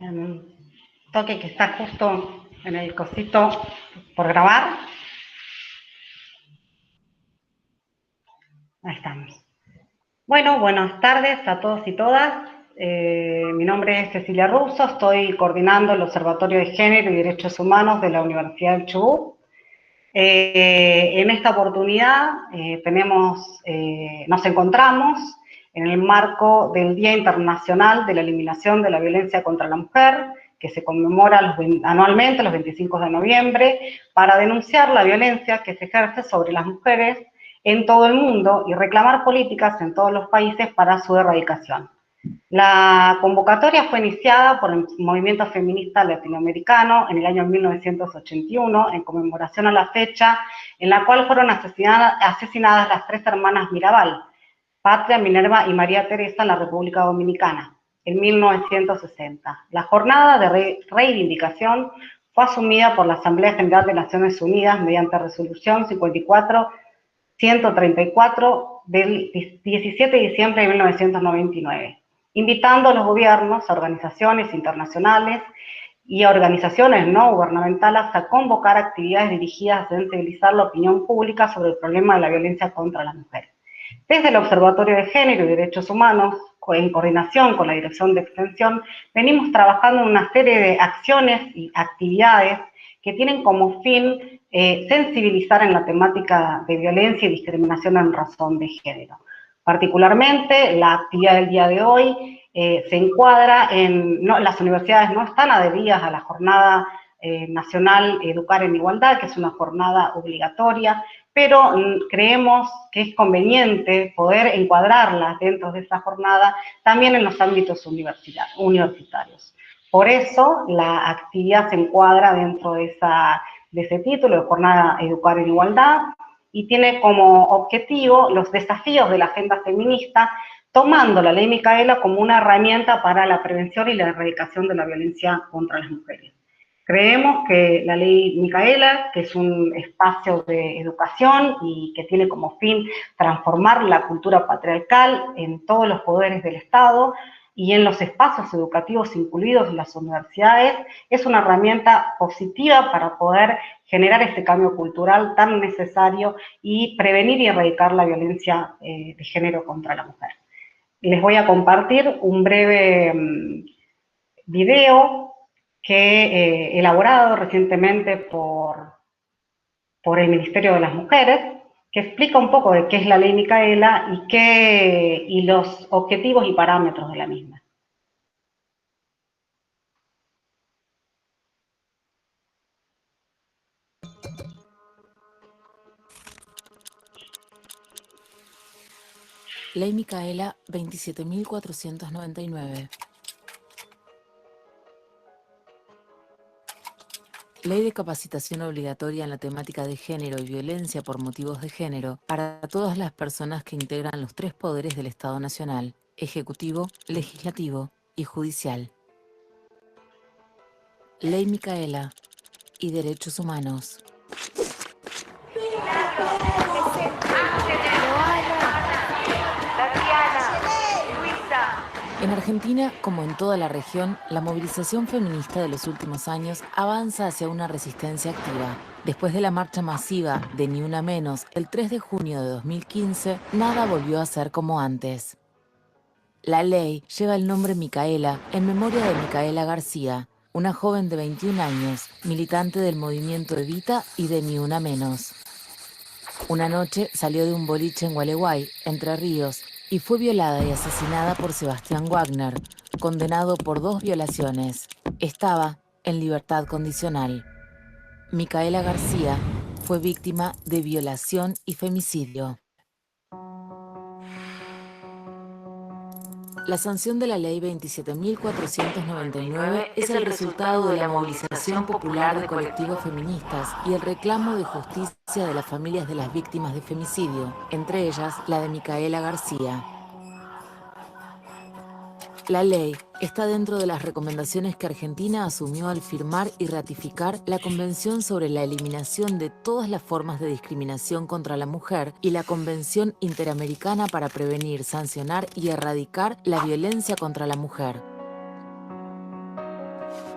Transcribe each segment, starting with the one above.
en un toque que está justo en el cosito por grabar. Ahí estamos. Bueno, buenas tardes a todos y todas. Mi nombre es Cecilia Russo, estoy coordinando el Observatorio de Género y Derechos Humanos de la Universidad del Chubut. En esta oportunidad nos encontramos en el marco del Día Internacional de la Eliminación de la Violencia contra la Mujer, que se conmemora anualmente los 25 de noviembre, para denunciar la violencia que se ejerce sobre las mujeres en todo el mundo y reclamar políticas en todos los países para su erradicación. La convocatoria fue iniciada por el movimiento feminista latinoamericano en el año 1981, en conmemoración a la fecha en la cual fueron asesinadas las tres hermanas Mirabal, Patria, Minerva y María Teresa, en la República Dominicana, en 1960. La jornada de reivindicación fue asumida por la Asamblea General de Naciones Unidas mediante resolución 54-134 del 17 de diciembre de 1999, invitando a los gobiernos, a organizaciones internacionales y a organizaciones no gubernamentales a convocar actividades dirigidas a sensibilizar la opinión pública sobre el problema de la violencia contra las mujeres. Desde el Observatorio de Género y Derechos Humanos, en coordinación con la Dirección de Extensión, venimos trabajando en una serie de acciones y actividades que tienen como fin sensibilizar en la temática de violencia y discriminación en razón de género. Particularmente, la actividad del día de hoy se encuadra las universidades no están adheridas a la Jornada Nacional Educar en Igualdad, que es una jornada obligatoria, pero creemos que es conveniente poder encuadrarlas dentro de esa jornada también en los ámbitos universitarios. Por eso, la actividad se encuadra dentro de ese título de Jornada Educar en Igualdad y tiene como objetivo los desafíos de la agenda feminista, tomando la Ley Micaela como una herramienta para la prevención y la erradicación de la violencia contra las mujeres. Creemos que la Ley Micaela, que es un espacio de educación y que tiene como fin transformar la cultura patriarcal en todos los poderes del Estado y en los espacios educativos incluidos en las universidades, es una herramienta positiva para poder generar este cambio cultural tan necesario y prevenir y erradicar la violencia de género contra la mujer. Les voy a compartir un breve video que he elaborado recientemente por el Ministerio de las Mujeres, que explica un poco de qué es la Ley Micaela y los objetivos y parámetros de la misma. Ley Micaela 27.499. Ley de capacitación obligatoria en la temática de género y violencia por motivos de género para todas las personas que integran los tres poderes del Estado Nacional: Ejecutivo, Legislativo y Judicial. Ley Micaela y Derechos Humanos. En Argentina, como en toda la región, la movilización feminista de los últimos años avanza hacia una resistencia activa. Después de la marcha masiva de Ni Una Menos el 3 de junio de 2015, nada volvió a ser como antes. La ley lleva el nombre Micaela en memoria de Micaela García, una joven de 21 años, militante del movimiento Evita y de Ni Una Menos. Una noche salió de un boliche en Gualeguay, Entre Ríos, y fue violada y asesinada por Sebastián Wagner, condenado por 2 violaciones. Estaba en libertad condicional. Micaela García fue víctima de violación y femicidio. La sanción de la Ley 27.499 es el resultado de la movilización popular de colectivos feministas y el reclamo de justicia de las familias de las víctimas de femicidio, entre ellas la de Micaela García. La ley está dentro de las recomendaciones que Argentina asumió al firmar y ratificar la Convención sobre la Eliminación de todas las formas de discriminación contra la mujer y la Convención Interamericana para prevenir, sancionar y erradicar la violencia contra la mujer.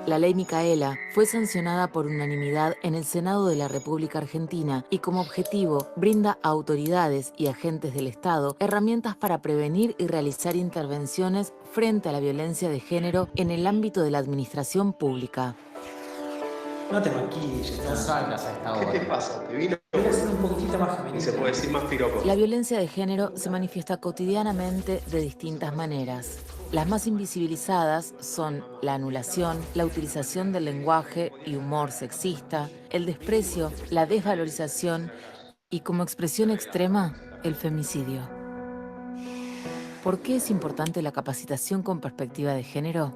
La ley Micaela fue sancionada por unanimidad en el Senado de la República Argentina y como objetivo brinda a autoridades y agentes del Estado herramientas para prevenir y realizar intervenciones frente a la violencia de género en el ámbito de la administración pública. No te maquilles, no salgas a esta hora. ¿Qué te pasa? ¿Te vino? Voy a ser un poquitito más femenino. Y se puede decir más piropo. La violencia de género se manifiesta cotidianamente de distintas maneras. Las más invisibilizadas son la anulación, la utilización del lenguaje y humor sexista, el desprecio, la desvalorización y, como expresión extrema, el femicidio. ¿Por qué es importante la capacitación con perspectiva de género?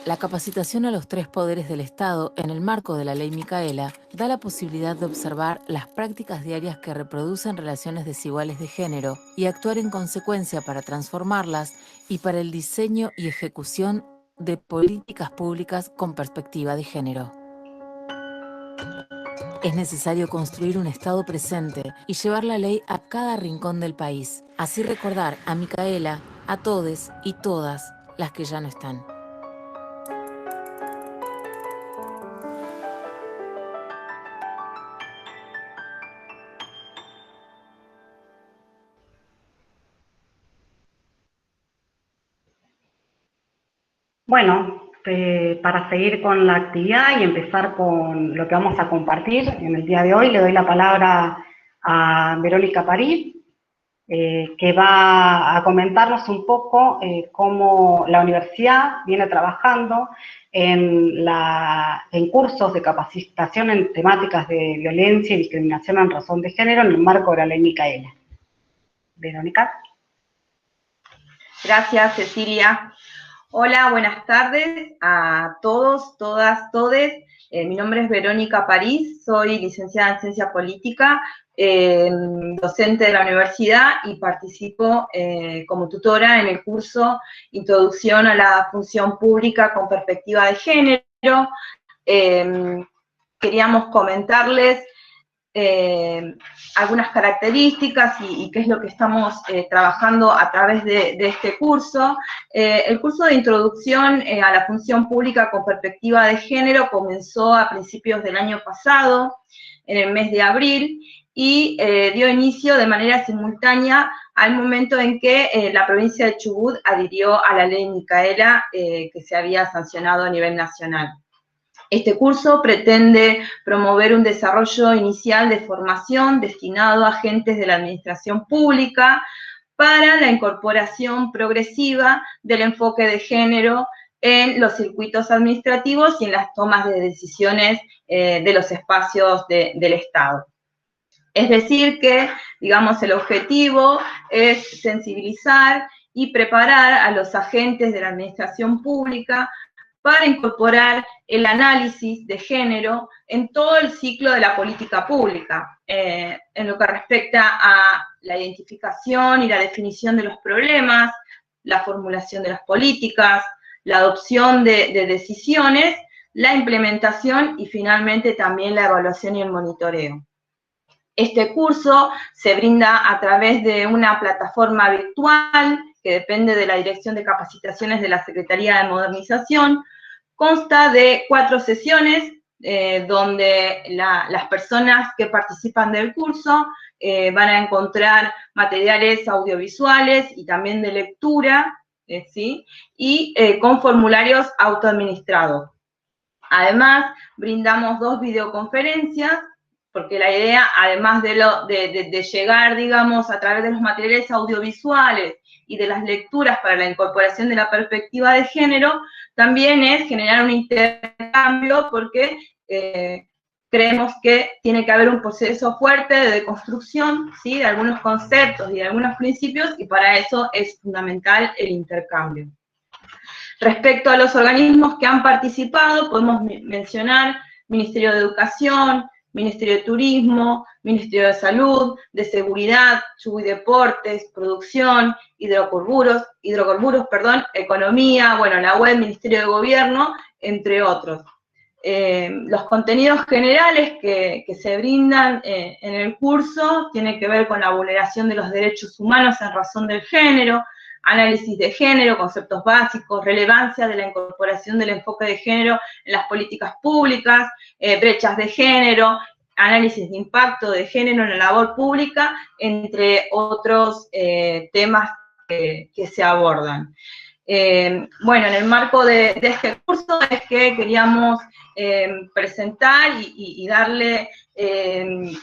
La capacitación a los 3 poderes del Estado en el marco de la Ley Micaela da la posibilidad de observar las prácticas diarias que reproducen relaciones desiguales de género y actuar en consecuencia para transformarlas y para el diseño y ejecución de políticas públicas con perspectiva de género. Es necesario construir un Estado presente y llevar la ley a cada rincón del país, así recordar a Micaela, a todes y todas las que ya no están. Bueno, para seguir con la actividad y empezar con lo que vamos a compartir en el día de hoy, le doy la palabra a Verónica París, que va a comentarnos un poco cómo la universidad viene trabajando en cursos de capacitación en temáticas de violencia y discriminación en razón de género en el marco de la Ley Micaela. Verónica. Gracias, Cecilia. Hola, buenas tardes a todos, todas, todes. Mi nombre es Verónica París, soy licenciada en Ciencia Política, docente de la universidad y participo como tutora en el curso Introducción a la Función Pública con Perspectiva de Género. Queríamos comentarles algunas características y qué es lo que estamos trabajando a través de este curso. El curso de introducción a la función pública con perspectiva de género comenzó a principios del año pasado, en el mes de abril, y dio inicio de manera simultánea al momento en que la provincia de Chubut adhirió a la ley Micaela que se había sancionado a nivel nacional. Este curso pretende promover un desarrollo inicial de formación destinado a agentes de la administración pública para la incorporación progresiva del enfoque de género en los circuitos administrativos y en las tomas de decisiones de los espacios del Estado. Es decir que, digamos, el objetivo es sensibilizar y preparar a los agentes de la administración pública para incorporar el análisis de género en todo el ciclo de la política pública, en lo que respecta a la identificación y la definición de los problemas, la formulación de las políticas, la adopción de decisiones, la implementación y finalmente también la evaluación y el monitoreo. Este curso se brinda a través de una plataforma virtual que depende de la Dirección de Capacitaciones de la Secretaría de Modernización. Consta de 4 sesiones donde las personas que participan del curso van a encontrar materiales audiovisuales y también de lectura, ¿sí? Y con formularios autoadministrados. Además, brindamos 2 videoconferencias, porque la idea, además de llegar, digamos, a través de los materiales audiovisuales y de las lecturas para la incorporación de la perspectiva de género, también es generar un intercambio porque creemos que tiene que haber un proceso fuerte de deconstrucción, ¿sí?, de algunos conceptos y de algunos principios, y para eso es fundamental el intercambio. Respecto a los organismos que han participado, podemos mencionar Ministerio de Educación, Ministerio de Turismo, Ministerio de Salud, de Seguridad, Chubut y Deportes, Producción, Hidrocarburos, Economía, bueno, la web, Ministerio de Gobierno, entre otros. Los contenidos generales que se brindan en el curso tienen que ver con la vulneración de los derechos humanos en razón del género, análisis de género, conceptos básicos, relevancia de la incorporación del enfoque de género en las políticas públicas, brechas de género, análisis de impacto de género en la labor pública, entre otros temas que se abordan. Bueno, en el marco de este curso es que queríamos presentar y darle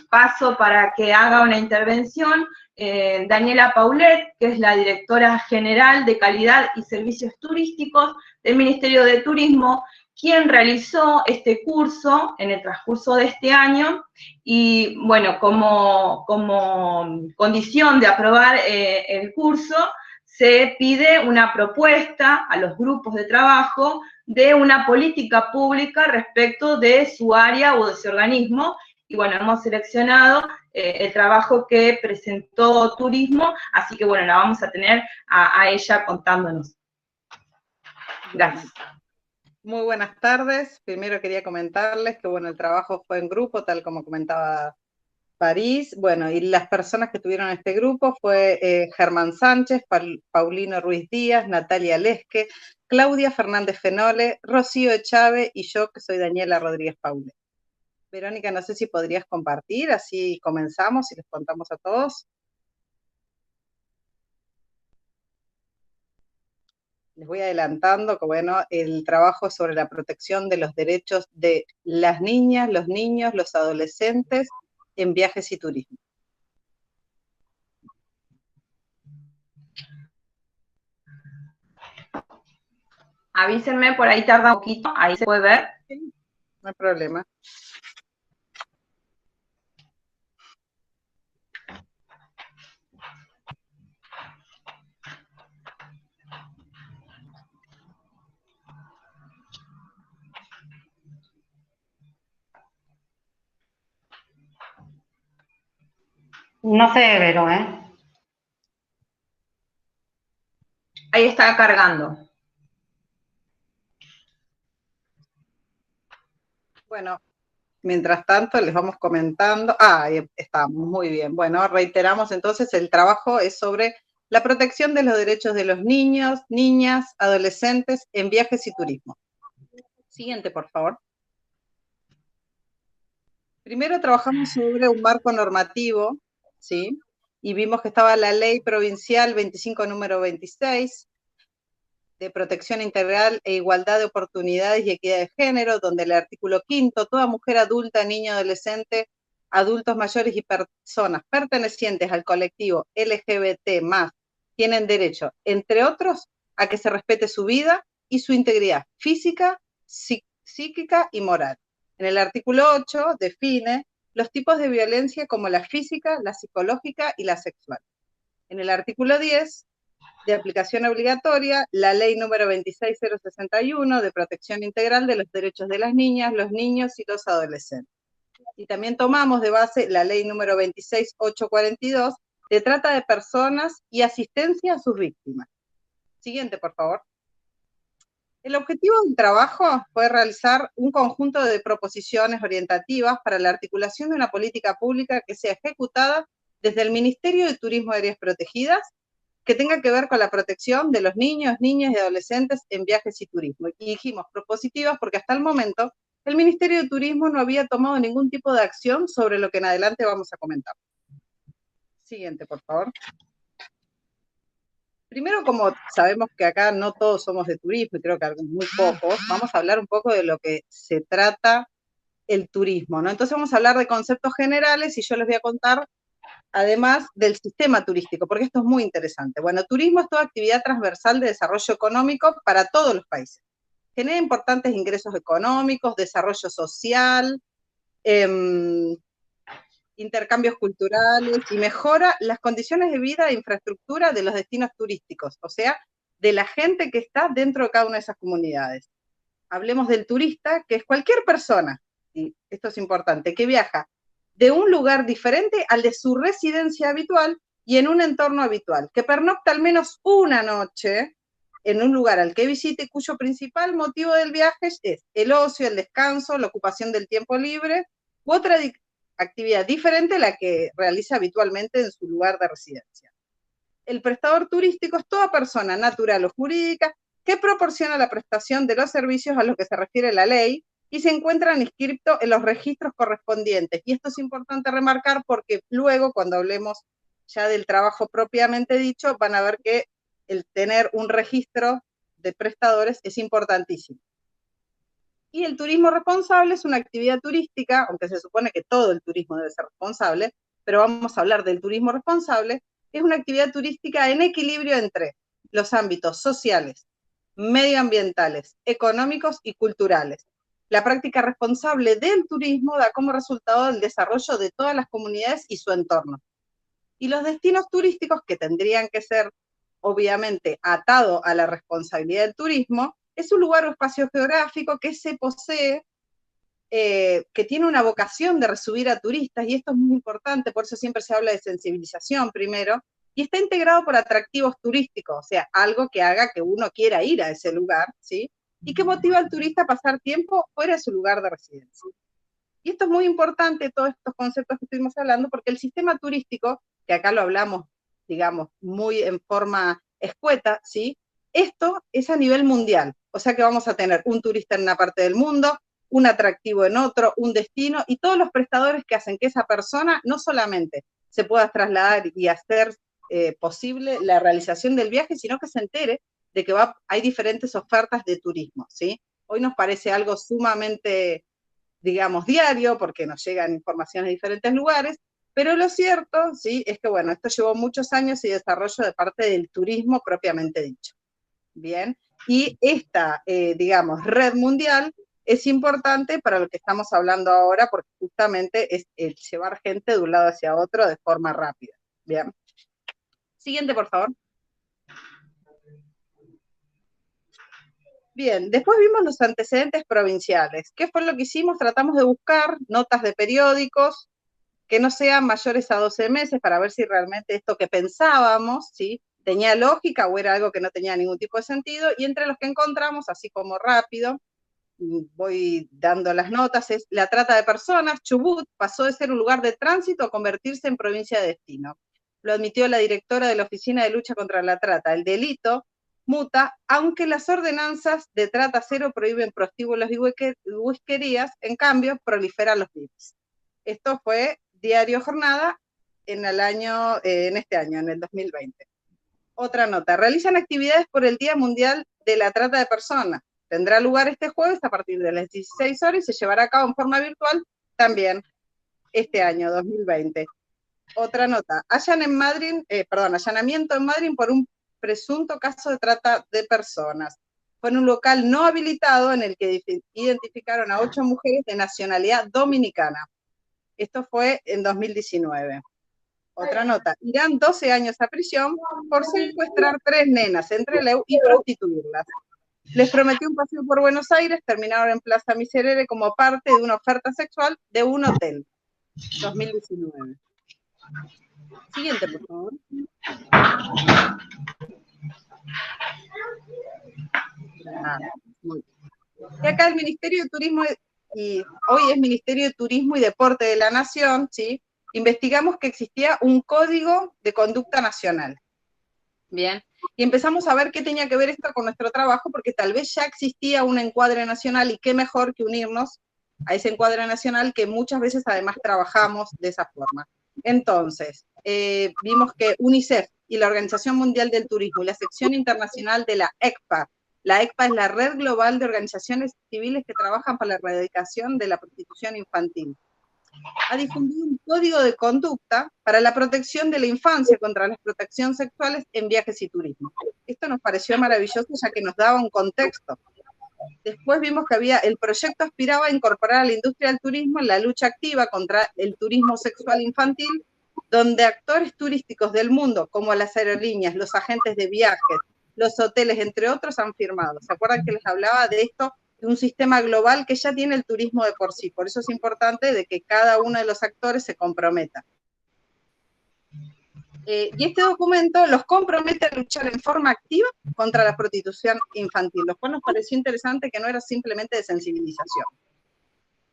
paso para que haga una intervención Daniela Paulet, que es la directora general de Calidad y Servicios Turísticos del Ministerio de Turismo, quien realizó este curso en el transcurso de este año y, bueno, como condición de aprobar el curso, se pide una propuesta a los grupos de trabajo de una política pública respecto de su área o de su organismo. Y bueno, hemos seleccionado el trabajo que presentó Turismo, así que bueno, la vamos a tener a ella contándonos. Gracias. Muy buenas tardes. Primero quería comentarles que bueno, el trabajo fue en grupo, tal como comentaba París. Bueno, y las personas que tuvieron este grupo fue Germán Sánchez, Paulino Ruiz Díaz, Natalia Lesque, Claudia Fernández Fenole, Rocío Echave y yo, que soy Daniela Rodríguez Paulet. Verónica, no sé si podrías compartir, así comenzamos y les contamos a todos. Les voy adelantando que, bueno, el trabajo es sobre la protección de los derechos de las niñas, los niños, los adolescentes en viajes y turismo. Avísenme, por ahí tarda un poquito, ahí se puede ver. No hay problema. No sé, Vero, Ahí está cargando. Bueno, mientras tanto les vamos comentando. Ahí estamos, muy bien. Bueno, reiteramos entonces, el trabajo es sobre la protección de los derechos de los niños, niñas, adolescentes en viajes y turismo. Siguiente, por favor. Primero trabajamos sobre un marco normativo, ¿sí? Y vimos que estaba la Ley Provincial 25, número 26, de Protección Integral e Igualdad de Oportunidades y Equidad de Género, donde el artículo 5, toda mujer adulta, niño, adolescente, adultos mayores y personas pertenecientes al colectivo LGBT+, tienen derecho, entre otros, a que se respete su vida y su integridad física, psíquica y moral. En el artículo 8 define los tipos de violencia como la física, la psicológica y la sexual. En el artículo 10, de aplicación obligatoria, la ley número 26061 de protección integral de los derechos de las niñas, los niños y los adolescentes. Y también tomamos de base la ley número 26842 de trata de personas y asistencia a sus víctimas. Siguiente, por favor. El objetivo del trabajo fue realizar un conjunto de proposiciones orientativas para la articulación de una política pública que sea ejecutada desde el Ministerio de Turismo de Áreas Protegidas, que tenga que ver con la protección de los niños, niñas y adolescentes en viajes y turismo. Y dijimos propositivas porque hasta el momento el Ministerio de Turismo no había tomado ningún tipo de acción sobre lo que en adelante vamos a comentar. Siguiente, por favor. Primero, como sabemos que acá no todos somos de turismo, y creo que muy pocos, vamos a hablar un poco de lo que se trata el turismo, ¿no? Entonces vamos a hablar de conceptos generales y yo les voy a contar, además, del sistema turístico, porque esto es muy interesante. Bueno, turismo es toda actividad transversal de desarrollo económico para todos los países. Genera importantes ingresos económicos, desarrollo social, intercambios culturales y mejora las condiciones de vida e infraestructura de los destinos turísticos, o sea, de la gente que está dentro de cada una de esas comunidades. Hablemos del turista, que es cualquier persona, y esto es importante, que viaja de un lugar diferente al de su residencia habitual y en un entorno habitual, que pernocta al menos una noche en un lugar al que visite, cuyo principal motivo del viaje es el ocio, el descanso, la ocupación del tiempo libre u otra actividad diferente a la que realiza habitualmente en su lugar de residencia. el prestador turístico es toda persona natural o jurídica que proporciona la prestación de los servicios a los que se refiere la ley y se encuentran inscritos en los registros correspondientes. Y esto es importante remarcar porque luego, cuando hablemos ya del trabajo propiamente dicho, van a ver que el tener un registro de prestadores es importantísimo. Y el turismo responsable es una actividad turística, aunque se supone que todo el turismo debe ser responsable, pero vamos a hablar del turismo responsable, es una actividad turística en equilibrio entre los ámbitos sociales, medioambientales, económicos y culturales. La práctica responsable del turismo da como resultado el desarrollo de todas las comunidades y su entorno. Y los destinos turísticos, que tendrían que ser obviamente atados a la responsabilidad del turismo, es un lugar o espacio geográfico que se posee, que tiene una vocación de recibir a turistas, y esto es muy importante, por eso siempre se habla de sensibilización primero, y está integrado por atractivos turísticos, o sea, algo que haga que uno quiera ir a ese lugar, ¿sí? Y que motiva al turista a pasar tiempo fuera de su lugar de residencia. Y esto es muy importante, todos estos conceptos que estuvimos hablando, porque el sistema turístico, que acá lo hablamos, digamos, muy en forma escueta, ¿sí? Esto es a nivel mundial, o sea que vamos a tener un turista en una parte del mundo, un atractivo en otro, un destino, y todos los prestadores que hacen que esa persona no solamente se pueda trasladar y hacer posible la realización del viaje, sino que se entere de que hay diferentes ofertas de turismo, ¿sí? Hoy nos parece algo sumamente, digamos, diario, porque nos llegan informaciones de diferentes lugares, pero lo cierto, ¿sí?, es que, bueno, esto llevó muchos años y desarrollo de parte del turismo propiamente dicho. Bien, y esta, digamos, red mundial es importante para lo que estamos hablando ahora, porque justamente es el llevar gente de un lado hacia otro de forma rápida. Bien. Siguiente, por favor. Bien, después vimos los antecedentes provinciales. ¿Qué fue lo que hicimos? Tratamos de buscar notas de periódicos que no sean mayores a 12 meses para ver si realmente esto que pensábamos, ¿sí?, tenía lógica o era algo que no tenía ningún tipo de sentido, y entre los que encontramos, así como rápido, voy dando las notas, es la trata de personas. Chubut pasó de ser un lugar de tránsito a convertirse en provincia de destino. Lo admitió la directora de la Oficina de Lucha contra la Trata. El delito muta, aunque las ordenanzas de trata cero prohíben prostíbulos y whiskerías, en cambio proliferan los VIPs. Esto fue Diario Jornada en este año, en el 2020. Otra nota, realizan actividades por el Día Mundial de la Trata de Personas. Tendrá lugar este jueves a partir de las 16 horas y se llevará a cabo en forma virtual también este año, 2020. Otra nota, allanamiento en Madrid por un presunto caso de trata de personas. Fue en un local no habilitado en el que identificaron a 8 mujeres de nacionalidad dominicana. Esto fue en 2019. Otra nota, irán 12 años a prisión por secuestrar 3 nenas en Trelew y prostituirlas. Les prometió un paseo por Buenos Aires, terminaron en Plaza Miserere como parte de una oferta sexual de un hotel. 2019. Siguiente, por favor. Muy bien. Y acá el Ministerio de Turismo, y hoy es Ministerio de Turismo y Deporte de la Nación, ¿sí?, investigamos que existía un código de conducta nacional. Bien, y empezamos a ver qué tenía que ver esto con nuestro trabajo, porque tal vez ya existía un encuadre nacional, y qué mejor que unirnos a ese encuadre nacional, que muchas veces además trabajamos de esa forma. Entonces, vimos que UNICEF y la Organización Mundial del Turismo y la sección internacional de la ECPA es la Red Global de Organizaciones Civiles que trabajan para la erradicación de la prostitución infantil, ha difundido un código de conducta para la protección de la infancia contra la explotación sexual en viajes y turismo. Esto nos pareció maravilloso, ya que nos daba un contexto. Después vimos que el proyecto aspiraba a incorporar a la industria del turismo en la lucha activa contra el turismo sexual infantil, donde actores turísticos del mundo, como las aerolíneas, los agentes de viajes, los hoteles, entre otros, han firmado. ¿Se acuerdan que les hablaba de esto? De un sistema global que ya tiene el turismo de por sí. Por eso es importante de que cada uno de los actores se comprometa. Y este documento los compromete a luchar en forma activa contra la prostitución infantil, lo cual nos pareció interesante, que no era simplemente de sensibilización.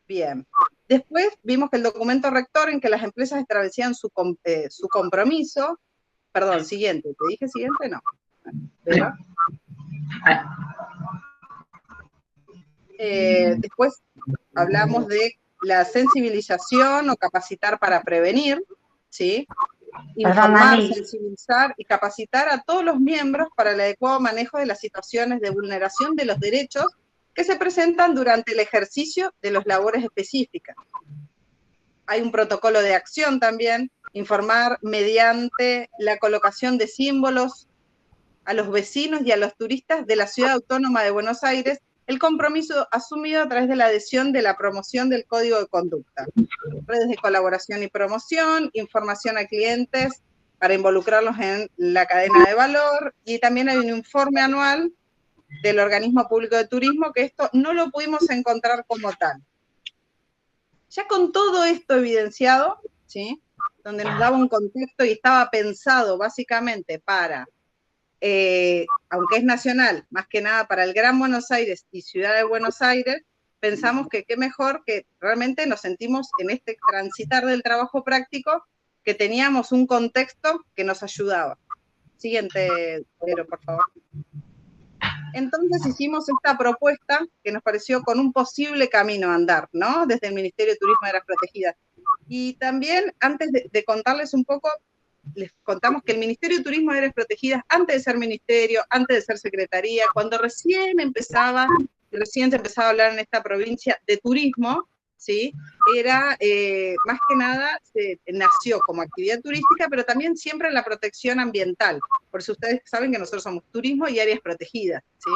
Bien. Después vimos que el documento rector en que las empresas establecían su compromiso Perdón, siguiente. ¿Te dije siguiente? No. Pero, después hablamos de la sensibilización o capacitar para prevenir, ¿sí? Informar, sensibilizar y capacitar a todos los miembros para el adecuado manejo de las situaciones de vulneración de los derechos que se presentan durante el ejercicio de las labores específicas. Hay un protocolo de acción también, informar mediante la colocación de símbolos a los vecinos y a los turistas de la Ciudad Autónoma de Buenos Aires, el compromiso asumido a través de la adhesión de la promoción del Código de Conducta. Redes de colaboración y promoción, información a clientes para involucrarlos en la cadena de valor, y también hay un informe anual del Organismo Público de Turismo, que esto no lo pudimos encontrar como tal. Ya con todo esto evidenciado, ¿sí? Donde nos daba un contexto y estaba pensado básicamente para, aunque es nacional, más que nada para el Gran Buenos Aires y Ciudad de Buenos Aires, pensamos que qué mejor que realmente nos sentimos en este transitar del trabajo práctico, que teníamos un contexto que nos ayudaba. Siguiente, Vero, por favor. Entonces hicimos esta propuesta que nos pareció con un posible camino a andar, ¿no? Desde el Ministerio de Turismo de Áreas Protegidas. Y también, antes de contarles un poco, les contamos que el Ministerio de Turismo de Áreas Protegidas, antes de ser ministerio, antes de ser secretaría, cuando recién se empezaba a hablar en esta provincia de turismo, ¿sí? Era, más que nada, nació como actividad turística, pero también siempre en la protección ambiental. Por eso ustedes saben que nosotros somos turismo y áreas protegidas, ¿sí?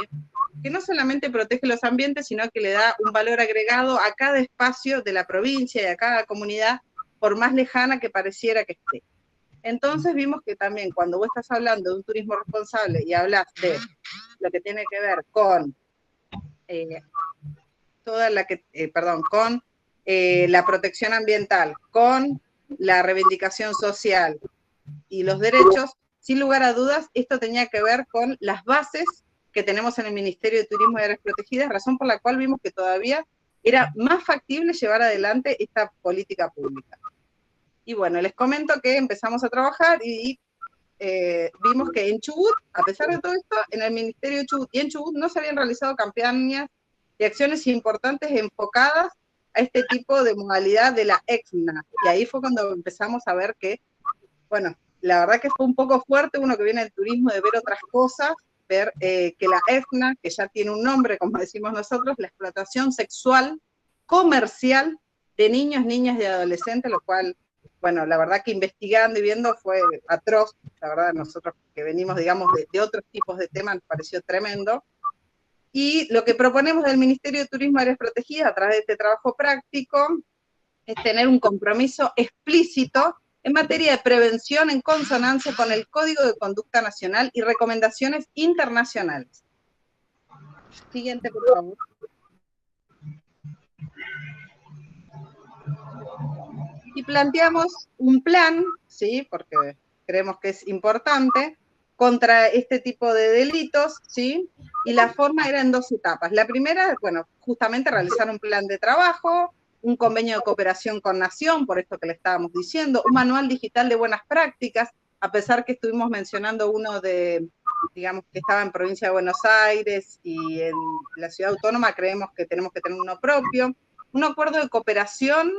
Que no solamente protege los ambientes, sino que le da un valor agregado a cada espacio de la provincia y a cada comunidad, por más lejana que pareciera que esté. Entonces vimos que también cuando vos estás hablando de un turismo responsable y hablas de lo que tiene que ver con la protección ambiental, con la reivindicación social y los derechos, sin lugar a dudas, esto tenía que ver con las bases que tenemos en el Ministerio de Turismo y Áreas Protegidas, razón por la cual vimos que todavía era más factible llevar adelante esta política pública. Y bueno, les comento que empezamos a trabajar y vimos que en Chubut, a pesar de todo esto, en el Ministerio de Chubut y en Chubut no se habían realizado campañas y acciones importantes enfocadas a este tipo de modalidad de la EXNA. Y ahí fue cuando empezamos a ver que, bueno, la verdad que fue un poco fuerte, uno que viene del turismo, de ver otras cosas, ver que la EXNA, que ya tiene un nombre, como decimos nosotros, la explotación sexual comercial de niños, niñas y adolescentes, lo cual, bueno, la verdad que investigando y viendo fue atroz. La verdad, nosotros que venimos, digamos, de otros tipos de temas, nos pareció tremendo. Y lo que proponemos del Ministerio de Turismo y Áreas Protegidas a través de este trabajo práctico es tener un compromiso explícito en materia de prevención en consonancia con el Código de Conducta Nacional y recomendaciones internacionales. Siguiente, por favor. Y planteamos un plan, ¿sí? Porque creemos que es importante, contra este tipo de delitos, ¿sí? Y la forma era en dos etapas. La primera, bueno, justamente realizar un plan de trabajo, un convenio de cooperación con Nación, por esto que le estábamos diciendo, un manual digital de buenas prácticas, a pesar que estuvimos mencionando uno de, digamos, que estaba en Provincia de Buenos Aires y en la Ciudad Autónoma, creemos que tenemos que tener uno propio, un acuerdo de cooperación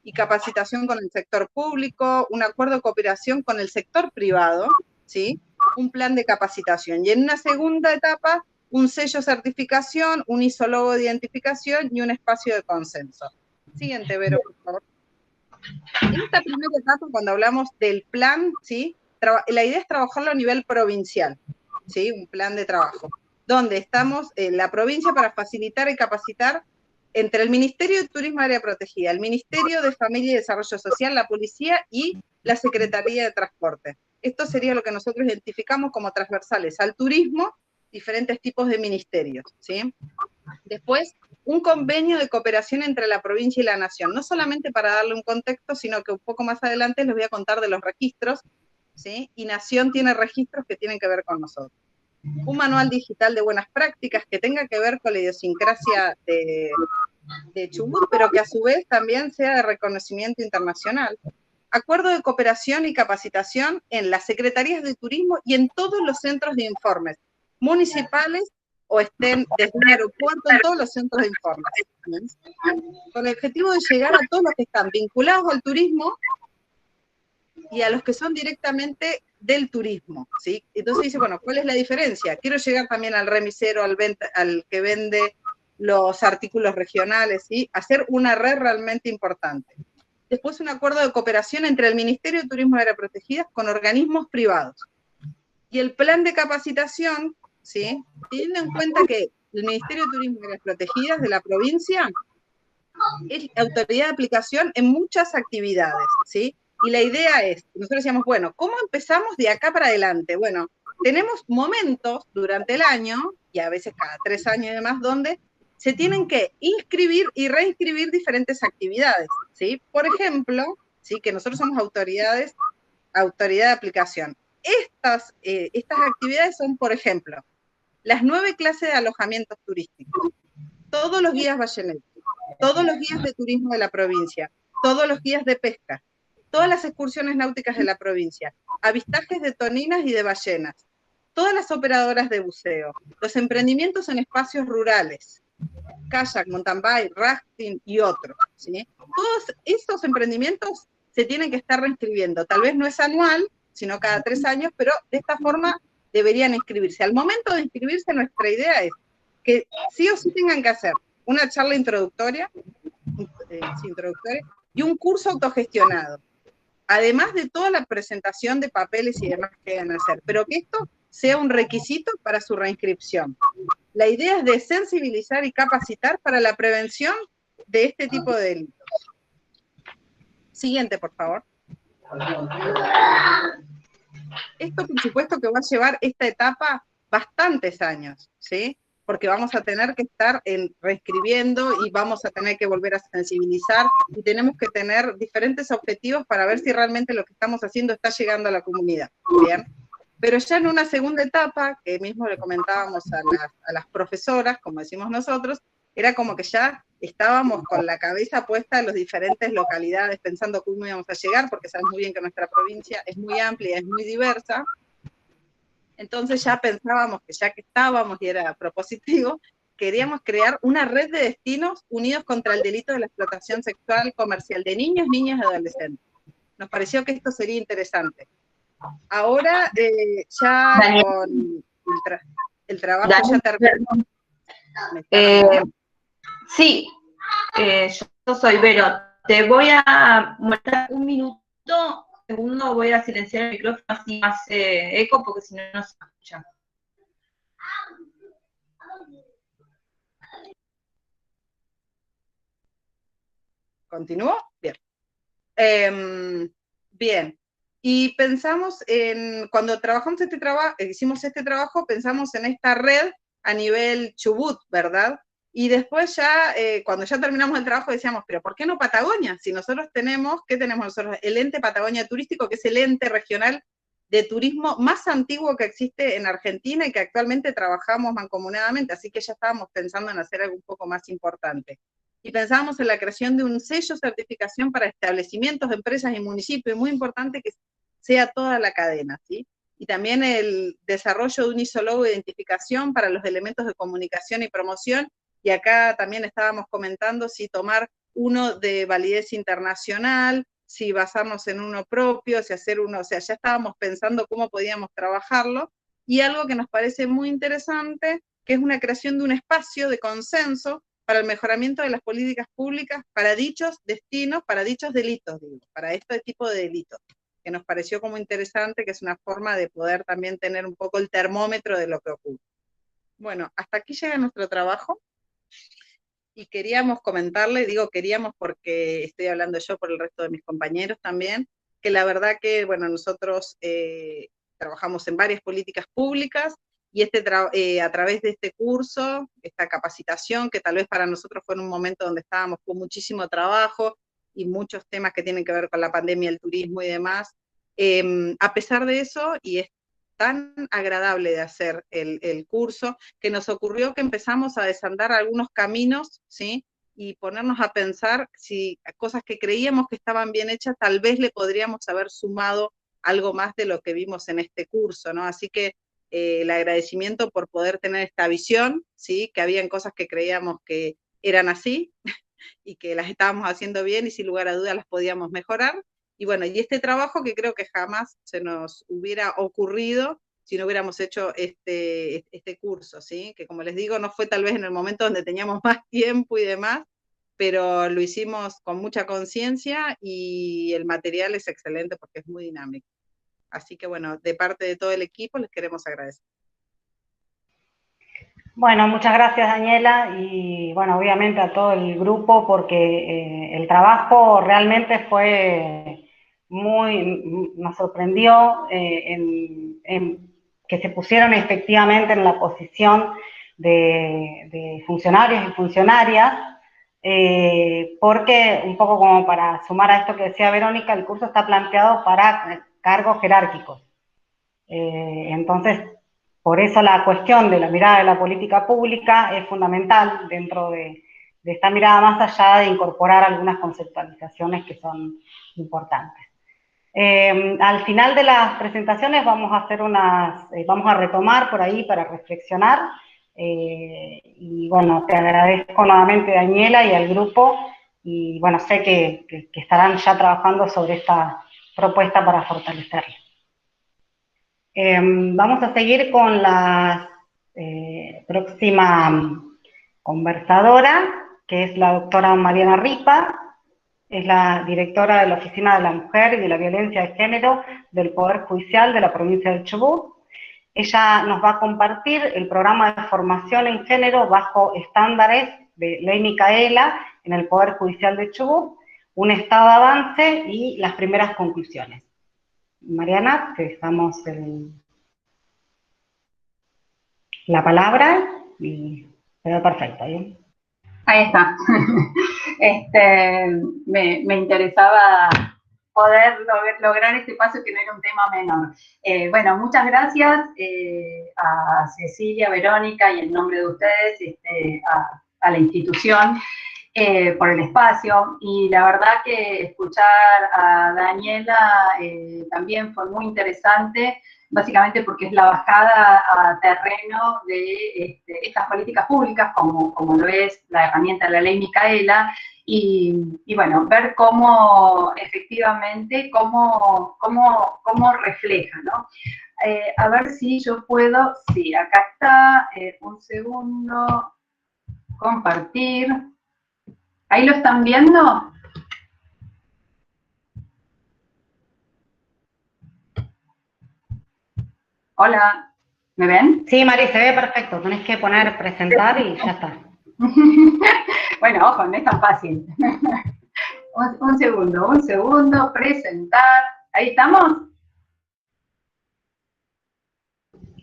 y capacitación con el sector público, un acuerdo de cooperación con el sector privado, ¿sí? Un plan de capacitación. Y en una segunda etapa, un sello de certificación, un isólogo de identificación y un espacio de consenso. Siguiente, Vero, por favor. En esta primera etapa, cuando hablamos del plan, ¿sí? La idea es trabajarlo a nivel provincial, ¿sí? Un plan de trabajo, donde estamos en la provincia para facilitar y capacitar entre el Ministerio de Turismo y Área Protegida, el Ministerio de Familia y Desarrollo Social, la Policía y la Secretaría de Transporte. Esto sería lo que nosotros identificamos como transversales al turismo, diferentes tipos de ministerios, ¿sí? Después, un convenio de cooperación entre la provincia y la nación, no solamente para darle un contexto, sino que un poco más adelante les voy a contar de los registros, ¿sí? Y Nación tiene registros que tienen que ver con nosotros. Un manual digital de buenas prácticas que tenga que ver con la idiosincrasia de Chubut, pero que a su vez también sea de reconocimiento internacional. acuerdo de cooperación y capacitación en las secretarías de turismo y en todos los centros de informes municipales o estén desde un aeropuerto, en todos los centros de informes, con el objetivo de llegar a todos los que están vinculados al turismo y a los que son directamente del turismo, ¿sí? Entonces dice, bueno, ¿cuál es la diferencia? Quiero llegar también al remisero, al que vende los artículos regionales, ¿sí? Hacer una red realmente importante. Después un acuerdo de cooperación entre el Ministerio de Turismo y Áreas Protegidas con organismos privados. Y el plan de capacitación, ¿sí? Teniendo en cuenta que el Ministerio de Turismo y Áreas Protegidas de la provincia es autoridad de aplicación en muchas actividades, ¿sí? Y la idea es, nosotros decíamos, bueno, ¿cómo empezamos de acá para adelante? Bueno, tenemos momentos durante el año, y a veces cada 3 años y demás, donde se tienen que inscribir y reinscribir diferentes actividades, ¿sí? Por ejemplo, ¿sí? Que nosotros somos autoridad de aplicación. Estas actividades son, por ejemplo, las 9 clases de alojamientos turísticos, todos los guías balleneros, todos los guías de turismo de la provincia, todos los guías de pesca, todas las excursiones náuticas de la provincia, avistajes de toninas y de ballenas, todas las operadoras de buceo, los emprendimientos en espacios rurales, kayak, mountain bike, rafting y otros, ¿sí? Todos esos emprendimientos se tienen que estar reinscribiendo. Tal vez no es anual, sino cada 3 años, pero de esta forma deberían inscribirse. Al momento de inscribirse, nuestra idea es que sí o sí tengan que hacer una charla introductoria y un curso autogestionado, además de toda la presentación de papeles y demás que deben hacer, pero que esto sea un requisito para su reinscripción. La idea es de sensibilizar y capacitar para la prevención de este tipo de delitos. Siguiente, por favor. Esto, por supuesto, que va a llevar esta etapa bastantes años, ¿sí? Porque vamos a tener que estar reescribiendo y vamos a tener que volver a sensibilizar y tenemos que tener diferentes objetivos para ver si realmente lo que estamos haciendo está llegando a la comunidad, ¿bien? Pero ya en una segunda etapa, que mismo le comentábamos a las profesoras, como decimos nosotros, era como que ya estábamos con la cabeza puesta en las diferentes localidades, pensando cómo íbamos a llegar, porque sabemos muy bien que nuestra provincia es muy amplia, es muy diversa. Entonces ya pensábamos que ya que estábamos, y era propositivo, queríamos crear una red de destinos unidos contra el delito de la explotación sexual comercial de niños, niñas y adolescentes. Nos pareció que esto sería interesante. Ahora ya Daniel, con el trabajo Daniel, ya terminó. Sí, yo soy Vero. Te voy a mostrar un minuto, segundo, voy a silenciar el micrófono así hace eco, porque si no, no se escucha. ¿Continúo? Bien. Bien. Y pensamos cuando trabajamos hicimos este trabajo, pensamos en esta red a nivel Chubut, ¿verdad? Y después ya, cuando ya terminamos el trabajo, decíamos, pero ¿por qué no Patagonia? Si nosotros tenemos, ¿qué tenemos nosotros? El ente Patagonia Turístico, que es el ente regional de turismo más antiguo que existe en Argentina y que actualmente trabajamos mancomunadamente, así que ya estábamos pensando en hacer algo un poco más importante. Y pensábamos en la creación de un sello de certificación para establecimientos, empresas y municipios, muy importante que sea toda la cadena, ¿sí? Y también el desarrollo de un ISO-logo de identificación para los elementos de comunicación y promoción, y acá también estábamos comentando si tomar uno de validez internacional, si basarnos en uno propio, si hacer uno, o sea, ya estábamos pensando cómo podíamos trabajarlo, y algo que nos parece muy interesante, que es una creación de un espacio de consenso para el mejoramiento de las políticas públicas para dichos destinos, para dichos delitos, digo, para este tipo de delitos, que nos pareció como interesante, que es una forma de poder también tener un poco el termómetro de lo que ocurre. Bueno, hasta aquí llega nuestro trabajo, y queríamos comentarle, digo queríamos porque estoy hablando yo por el resto de mis compañeros también, que la verdad que, bueno, nosotros trabajamos en varias políticas públicas, y a través de este curso, esta capacitación, que tal vez para nosotros fue en un momento donde estábamos con muchísimo trabajo, y muchos temas que tienen que ver con la pandemia, el turismo y demás, a pesar de eso, y es tan agradable de hacer el curso, que nos ocurrió que empezamos a desandar algunos caminos, ¿sí? y ponernos a pensar si cosas que creíamos que estaban bien hechas, tal vez le podríamos haber sumado algo más de lo que vimos en este curso, ¿no? Así que el agradecimiento por poder tener esta visión, ¿sí? Que habían cosas que creíamos que eran así y que las estábamos haciendo bien y sin lugar a dudas las podíamos mejorar. Y bueno, y este trabajo que creo que jamás se nos hubiera ocurrido si no hubiéramos hecho este curso, ¿sí? Que como les digo, no fue tal vez en el momento donde teníamos más tiempo y demás, pero lo hicimos con mucha conciencia y el material es excelente porque es muy dinámico. Así que bueno, de parte de todo el equipo les queremos agradecer. Bueno, muchas gracias Daniela y bueno, obviamente a todo el grupo porque el trabajo realmente fue nos sorprendió en que se pusieron efectivamente en la posición de funcionarios y funcionarias, porque un poco como para sumar a esto que decía Verónica, el curso está planteado para cargos jerárquicos. Entonces, por eso la cuestión de la mirada de la política pública es fundamental dentro de esta mirada, más allá de incorporar algunas conceptualizaciones que son importantes. Al final de las presentaciones vamos a hacer vamos a retomar por ahí para reflexionar, y bueno, te agradezco nuevamente Daniela y al grupo, y bueno, sé que estarán ya trabajando sobre esta propuesta para fortalecerla. Vamos a seguir con la próxima conversadora, que es la doctora Mariana Ripa, es la directora de la Oficina de la Mujer y de la Violencia de Género del Poder Judicial de la provincia del Chubut. Ella nos va a compartir el programa de formación en género bajo estándares de Ley Micaela en el Poder Judicial de Chubut, un estado de avance y las primeras conclusiones. Mariana, te dejamos la palabra y quedó perfecto, ¿bien? Ahí está. Me interesaba poder lograr este paso que no era un tema menor. Bueno, muchas gracias a Cecilia, Verónica y en nombre de ustedes a la institución por el espacio. Y la verdad que escuchar a Daniela también fue muy interesante, básicamente porque es la bajada a terreno de estas políticas públicas, como lo es la herramienta de la Ley Micaela, y bueno, ver cómo efectivamente, cómo refleja, ¿no? A ver si yo puedo, sí, acá está, un segundo, compartir. ¿Ahí lo están viendo? Hola, ¿me ven? Sí, Mari, se ve perfecto. Tenés que poner presentar y ya está. Bueno, ojo, no es tan fácil. Un segundo, presentar. ¿Ahí estamos?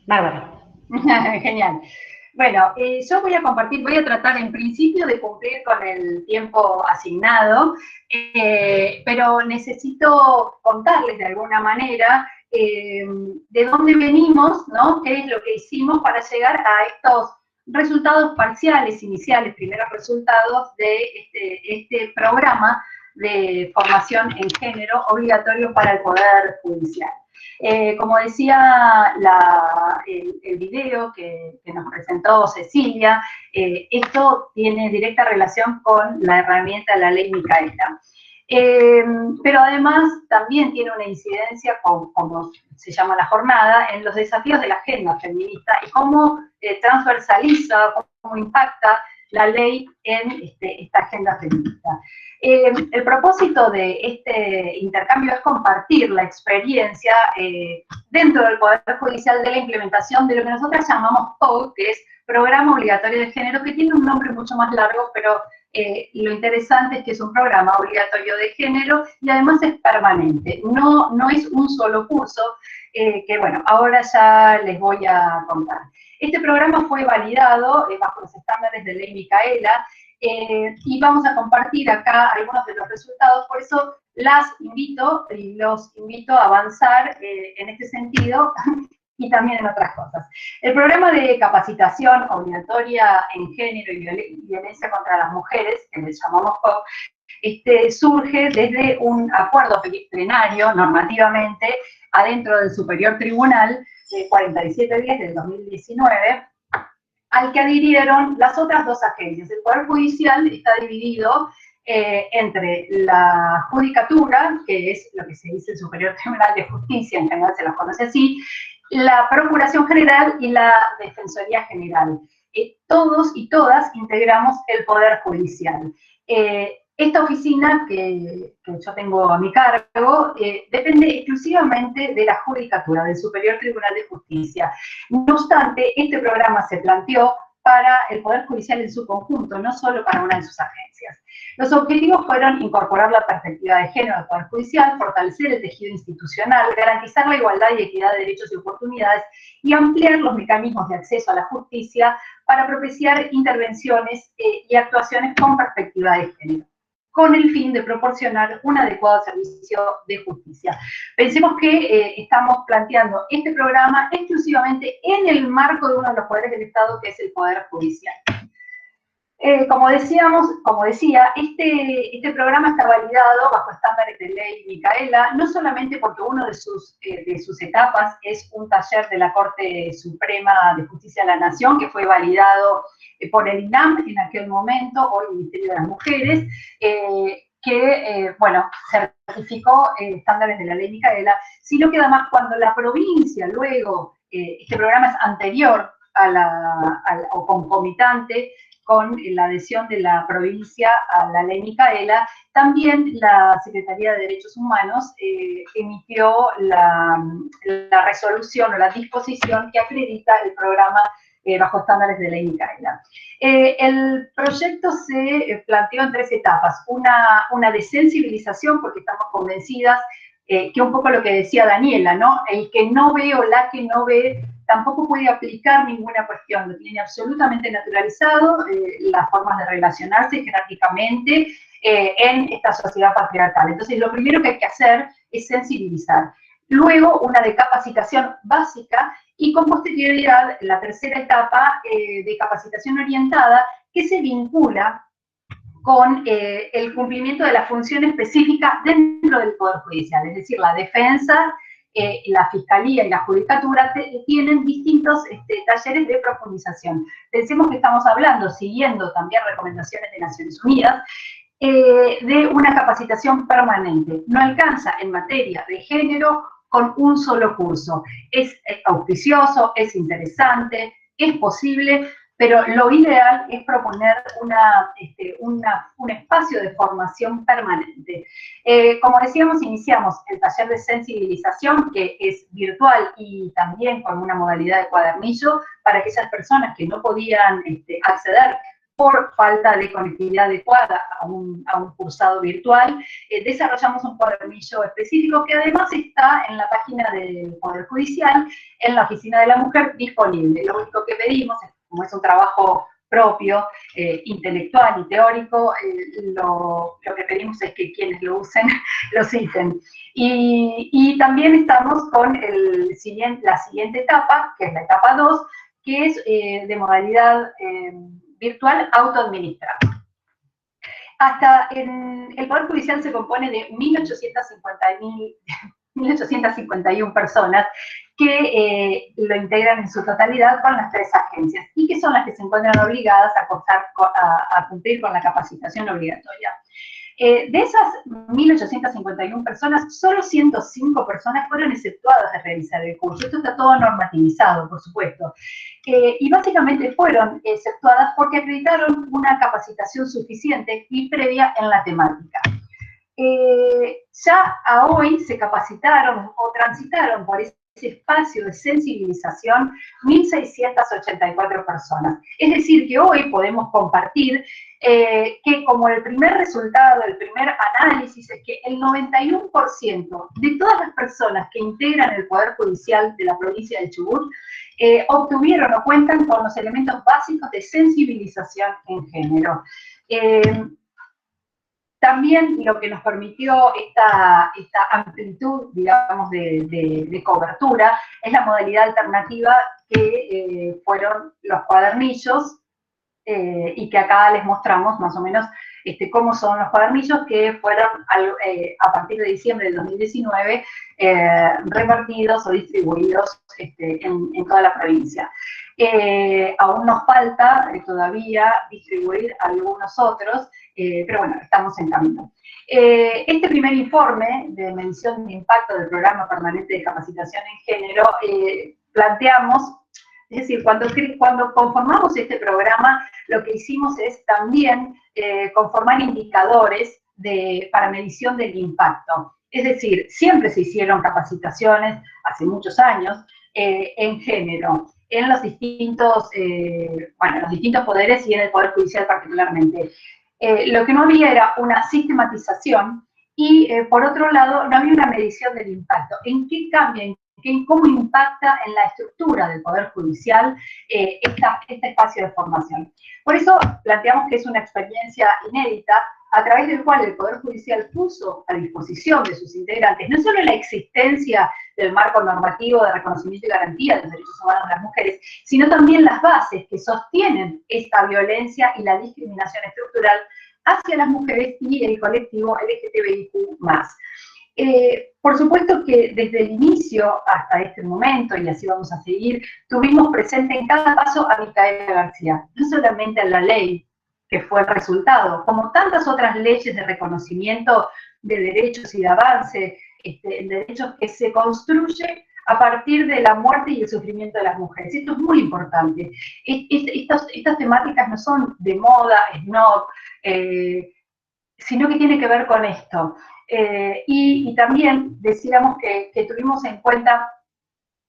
Bárbaro. Genial. Bueno, yo voy a tratar en principio de cumplir con el tiempo asignado, pero necesito contarles de alguna manera de dónde venimos, ¿no? Qué es lo que hicimos para llegar a estos resultados parciales, iniciales, primeros resultados de este programa de formación en género obligatorio para el Poder Judicial. Como decía el video que nos presentó Cecilia, esto tiene directa relación con la herramienta de la Ley Micaela. Pero además también tiene una incidencia, como se llama la jornada, en los desafíos de la agenda feminista y cómo transversaliza, cómo impacta la ley en esta agenda feminista. El propósito de este intercambio es compartir la experiencia dentro del Poder Judicial de la implementación de lo que nosotros llamamos POG, que es Programa Obligatorio de Género, que tiene un nombre mucho más largo, pero lo interesante es que es un programa obligatorio de género y además es permanente, no es un solo curso, que bueno, ahora ya les voy a contar. Este programa fue validado bajo los estándares de Ley Micaela, y vamos a compartir acá algunos de los resultados, por eso los invito a avanzar en este sentido y también en otras cosas. El programa de capacitación obligatoria en género y violencia contra las mujeres, que le llamamos COP, surge desde un acuerdo plenario, normativamente, adentro del Superior Tribunal, de 4710 del 2019, al que adhirieron las otras dos agencias. El Poder Judicial está dividido entre la Judicatura, que es lo que se dice el Superior Tribunal de Justicia, en general se los conoce así, la Procuración General y la Defensoría General. Todos y todas integramos el Poder Judicial. Esta oficina que yo tengo a mi cargo depende exclusivamente de la Judicatura, del Superior Tribunal de Justicia. No obstante, este programa se planteó para el Poder Judicial en su conjunto, no solo para una de sus agencias. Los objetivos fueron incorporar la perspectiva de género al Poder Judicial, fortalecer el tejido institucional, garantizar la igualdad y equidad de derechos y oportunidades y ampliar los mecanismos de acceso a la justicia para propiciar intervenciones y actuaciones con perspectiva de género, con el fin de proporcionar un adecuado servicio de justicia. Pensemos que estamos planteando este programa exclusivamente en el marco de uno de los poderes del Estado, que es el Poder Judicial. Como decía, este programa está validado bajo estándares de ley Micaela, no solamente porque uno de sus etapas es un taller de la Corte Suprema de Justicia de la Nación, que fue validado por el INAM en aquel momento, hoy Ministerio de las Mujeres, que certificó estándares de la ley Micaela, sino que además cuando la provincia luego, este programa es anterior o concomitante con la adhesión de la provincia a la ley Micaela, también la Secretaría de Derechos Humanos emitió la resolución o la disposición que acredita el programa bajo estándares de ley Micaela. El proyecto se planteó en 3 etapas. Una de sensibilización, porque estamos convencidas que un poco lo que decía Daniela, ¿no? El que no ve o la que no ve tampoco puede aplicar ninguna cuestión, lo tiene absolutamente naturalizado, las formas de relacionarse jerárquicamente en esta sociedad patriarcal. Entonces, lo primero que hay que hacer es sensibilizar. Luego, una de capacitación básica y con posterioridad, la tercera etapa de capacitación orientada, que se vincula con el cumplimiento de la función específica dentro del Poder Judicial, es decir, la defensa, la Fiscalía y la Judicatura tienen distintos talleres de profundización. Pensemos que estamos hablando, siguiendo también recomendaciones de Naciones Unidas, de una capacitación permanente. No alcanza en materia de género con un solo curso. Es auspicioso, es interesante, es posible, pero lo ideal es proponer un espacio de formación permanente. Como decíamos, iniciamos el taller de sensibilización, que es virtual y también con una modalidad de cuadernillo para aquellas personas que no podían acceder por falta de conectividad adecuada a un cursado virtual. Desarrollamos un cuadernillo específico que además está en la página del Poder Judicial, en la Oficina de la Mujer, disponible. Lo único que pedimos, como es un trabajo propio, intelectual y teórico, lo que pedimos es que quienes lo usen, lo citen. Y también estamos con la siguiente etapa, que es la etapa 2, que es de modalidad virtual autoadministrado. Hasta el Poder Judicial se compone de 1.851 personas que lo integran en su totalidad con las 3 agencias y que son las que se encuentran obligadas a cumplir con la capacitación obligatoria. De esas 1.851 personas, solo 105 personas fueron exceptuadas de realizar el curso. Esto está todo normativizado, por supuesto. Y básicamente fueron exceptuadas porque acreditaron una capacitación suficiente y previa en la temática. Ya a hoy se capacitaron o transitaron por ese espacio de sensibilización 1.684 personas. Es decir, que hoy podemos compartir que como el primer resultado, el primer análisis, es que el 91% de todas las personas que integran el Poder Judicial de la provincia de Chubut obtuvieron o cuentan con los elementos básicos de sensibilización en género. También lo que nos permitió esta amplitud, digamos, de cobertura es la modalidad alternativa que fueron los cuadernillos, y que acá les mostramos más o menos cómo son los cuadernillos que fueron a partir de diciembre del 2019 repartidos o distribuidos en toda la provincia. Aún nos falta todavía distribuir algunos otros, pero bueno, estamos en camino. Este primer informe de medición de impacto del Programa Permanente de Capacitación en Género planteamos. Es decir, cuando conformamos este programa, lo que hicimos es también conformar indicadores para medición del impacto. Es decir, siempre se hicieron capacitaciones, hace muchos años, en género, en los distintos poderes y en el Poder Judicial particularmente. Lo que no había era una sistematización y, por otro lado, no había una medición del impacto. ¿En qué cambia? ¿Cómo impacta en la estructura del Poder Judicial este espacio de formación? Por eso planteamos que es una experiencia inédita a través del cual el Poder Judicial puso a disposición de sus integrantes no solo la existencia del marco normativo de reconocimiento y garantía de los derechos humanos de las mujeres, sino también las bases que sostienen esta violencia y la discriminación estructural hacia las mujeres y el colectivo LGTBIQ+. Por supuesto que desde el inicio hasta este momento, y así vamos a seguir, tuvimos presente en cada paso a Micaela García, no solamente a la ley, que fue el resultado, como tantas otras leyes de reconocimiento de derechos y de avance en derechos que se construye a partir de la muerte y el sufrimiento de las mujeres. Esto es muy importante. Estas temáticas no son de moda, snob, sino que tiene que ver con esto. Y también decíamos que tuvimos en cuenta,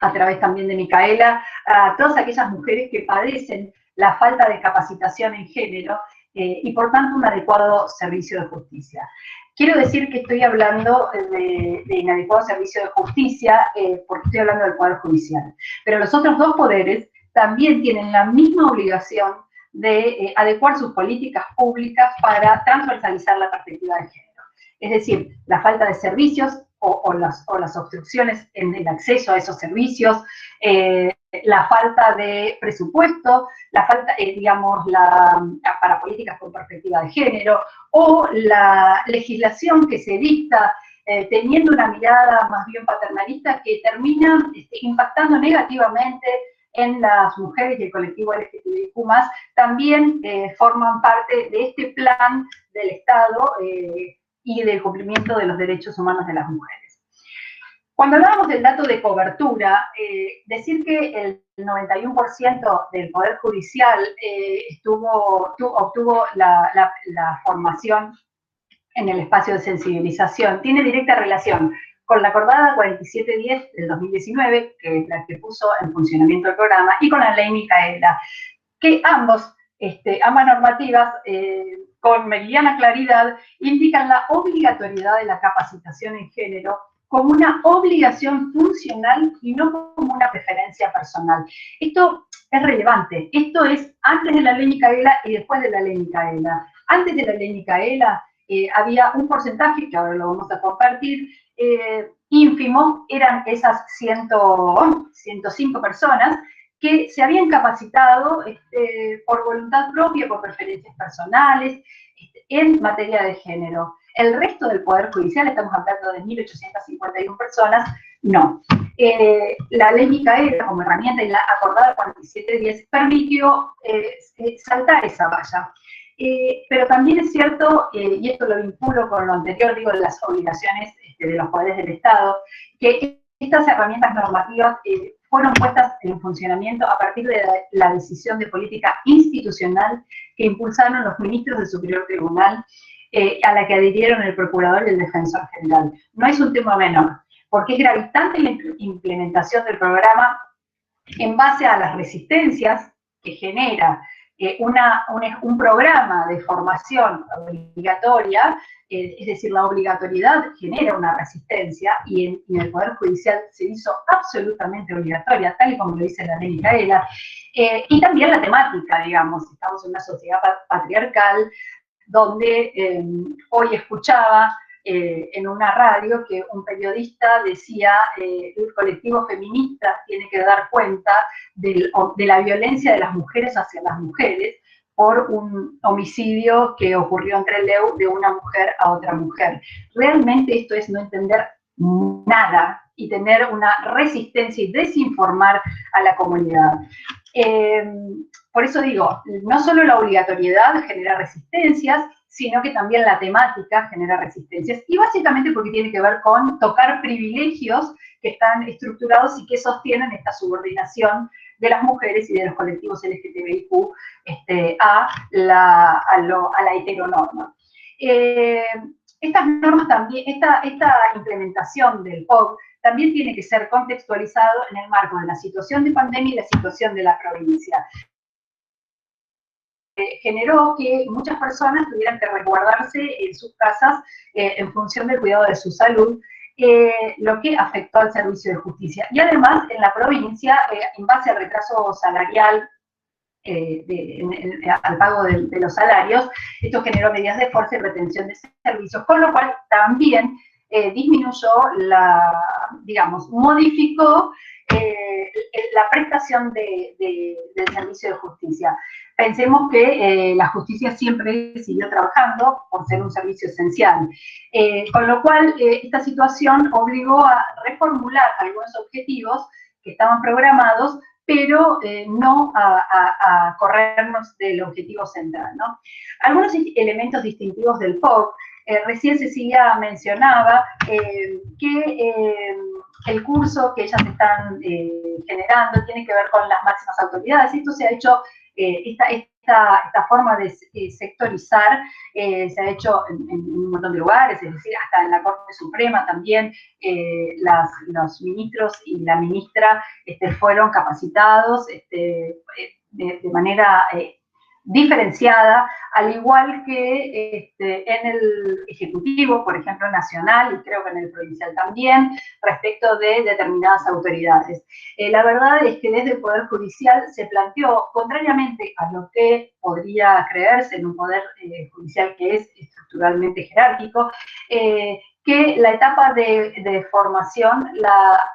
a través también de Micaela, a todas aquellas mujeres que padecen la falta de capacitación en género y por tanto un adecuado servicio de justicia. Quiero decir que estoy hablando de inadecuado servicio de justicia porque estoy hablando del Poder Judicial, pero los otros dos poderes también tienen la misma obligación de adecuar sus políticas públicas para transversalizar la perspectiva de género. Es decir, la falta de servicios o las obstrucciones en el acceso a esos servicios, la falta de presupuesto, la falta, para políticas con perspectiva de género, o la legislación que se dicta teniendo una mirada más bien paternalista que termina impactando negativamente en las mujeres y el colectivo LGTBIQ+, también forman parte de este plan del Estado y del cumplimiento de los derechos humanos de las mujeres. Cuando hablábamos del dato de cobertura, decir que el 91% del Poder Judicial obtuvo la formación en el espacio de sensibilización tiene directa relación con la acordada 4710 del 2019, que es la que puso en funcionamiento el programa, y con la ley Micaela, que ambas normativas, con meridiana claridad, indican la obligatoriedad de la capacitación en género como una obligación funcional y no como una preferencia personal. Esto es relevante. Esto es antes de la ley Micaela y después de la ley Micaela. Antes de la ley Micaela había un porcentaje, que ahora lo vamos a compartir, ínfimo, eran esas 105 personas que se habían capacitado por voluntad propia, por preferencias personales, en materia de género. El resto del Poder Judicial, estamos hablando de 1.851 personas, no. La ley Micaela, como herramienta, y la acordada 4710, permitió saltar esa valla. Pero también es cierto, y esto lo vinculo con lo anterior, digo, de las obligaciones de los poderes del Estado, que estas herramientas normativas fueron puestas en funcionamiento a partir de la decisión de política institucional que impulsaron los ministros del Superior Tribunal, a la que adhirieron el Procurador y el Defensor General. No es un tema menor, porque es gravitante la implementación del programa en base a las resistencias que genera un programa de formación obligatoria, es decir, la obligatoriedad genera una resistencia y en el Poder Judicial se hizo absolutamente obligatoria, tal y como lo dice la ley Micaela, y también la temática, digamos, estamos en una sociedad patriarcal donde hoy escuchaba en una radio que un periodista decía el colectivo feminista tiene que dar cuenta de la violencia de las mujeres hacia las mujeres por un homicidio que ocurrió en Trelew de una mujer a otra mujer. Realmente esto es no entender nada y tener una resistencia y desinformar a la comunidad. Por eso digo, no solo la obligatoriedad genera resistencias, sino que también la temática genera resistencias. Y básicamente porque tiene que ver con tocar privilegios que están estructurados y que sostienen esta subordinación de las mujeres y de los colectivos LGTBIQ a la heteronorma. Estas normas también, esta implementación del POC también tiene que ser contextualizado en el marco de la situación de pandemia y la situación de la provincia. Generó que muchas personas tuvieran que resguardarse en sus casas en función del cuidado de su salud, lo que afectó al servicio de justicia. Y además, en la provincia, en base al retraso salarial, al pago de los salarios, esto generó medidas de fuerza y retención de servicios, con lo cual también disminuyó modificó la prestación del servicio de justicia. Pensemos que la justicia siempre siguió trabajando por ser un servicio esencial, con lo cual esta situación obligó a reformular algunos objetivos que estaban programados, pero no a corrernos del objetivo central, ¿no? Algunos elementos distintivos del POC, recién Cecilia mencionaba que el curso que ellas están generando tiene que ver con las máximas autoridades. Esto se ha hecho, esta forma de sectorizar se ha hecho en un montón de lugares, es decir, hasta en la Corte Suprema también los ministros y la ministra fueron capacitados de manera diferenciada, al igual que en el Ejecutivo, por ejemplo, nacional, y creo que en el provincial también, respecto de determinadas autoridades. La verdad es que desde el Poder Judicial se planteó, contrariamente a lo que podría creerse en un Poder Judicial que es estructuralmente jerárquico, que la etapa de formación,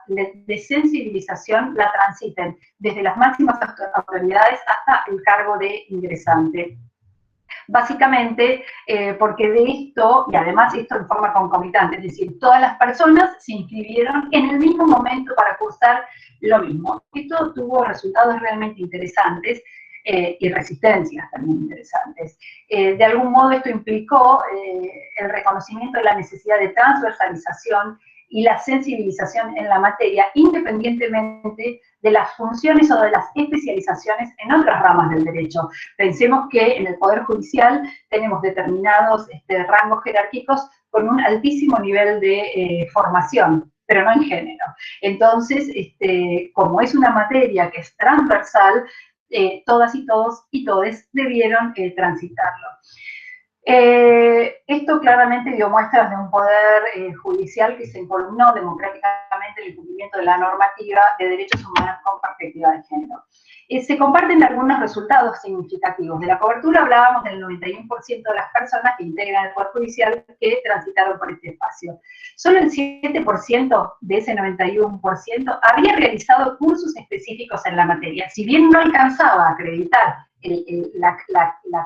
de sensibilización, la transiten desde las máximas autoridades hasta el cargo de ingresante. Básicamente porque de esto, y además esto en forma concomitante, es decir, todas las personas se inscribieron en el mismo momento para cursar lo mismo. Esto tuvo resultados realmente interesantes, y resistencias también interesantes. De algún modo esto implicó el reconocimiento de la necesidad de transversalización y la sensibilización en la materia, independientemente de las funciones o de las especializaciones en otras ramas del derecho. Pensemos que en el Poder Judicial tenemos determinados rangos jerárquicos con un altísimo nivel de formación, pero no en género. Entonces, como es una materia que es transversal, todas y todos y todes debieron transitarlo. Esto claramente dio muestras de un poder judicial que se encolumnó democráticamente en el cumplimiento de la normativa de derechos humanos con perspectiva de género. Se comparten algunos resultados significativos. De la cobertura hablábamos del 91% de las personas que integran el Poder Judicial que transitaron por este espacio. Solo el 7% de ese 91% había realizado cursos específicos en la materia. Si bien no alcanzaba a acreditar la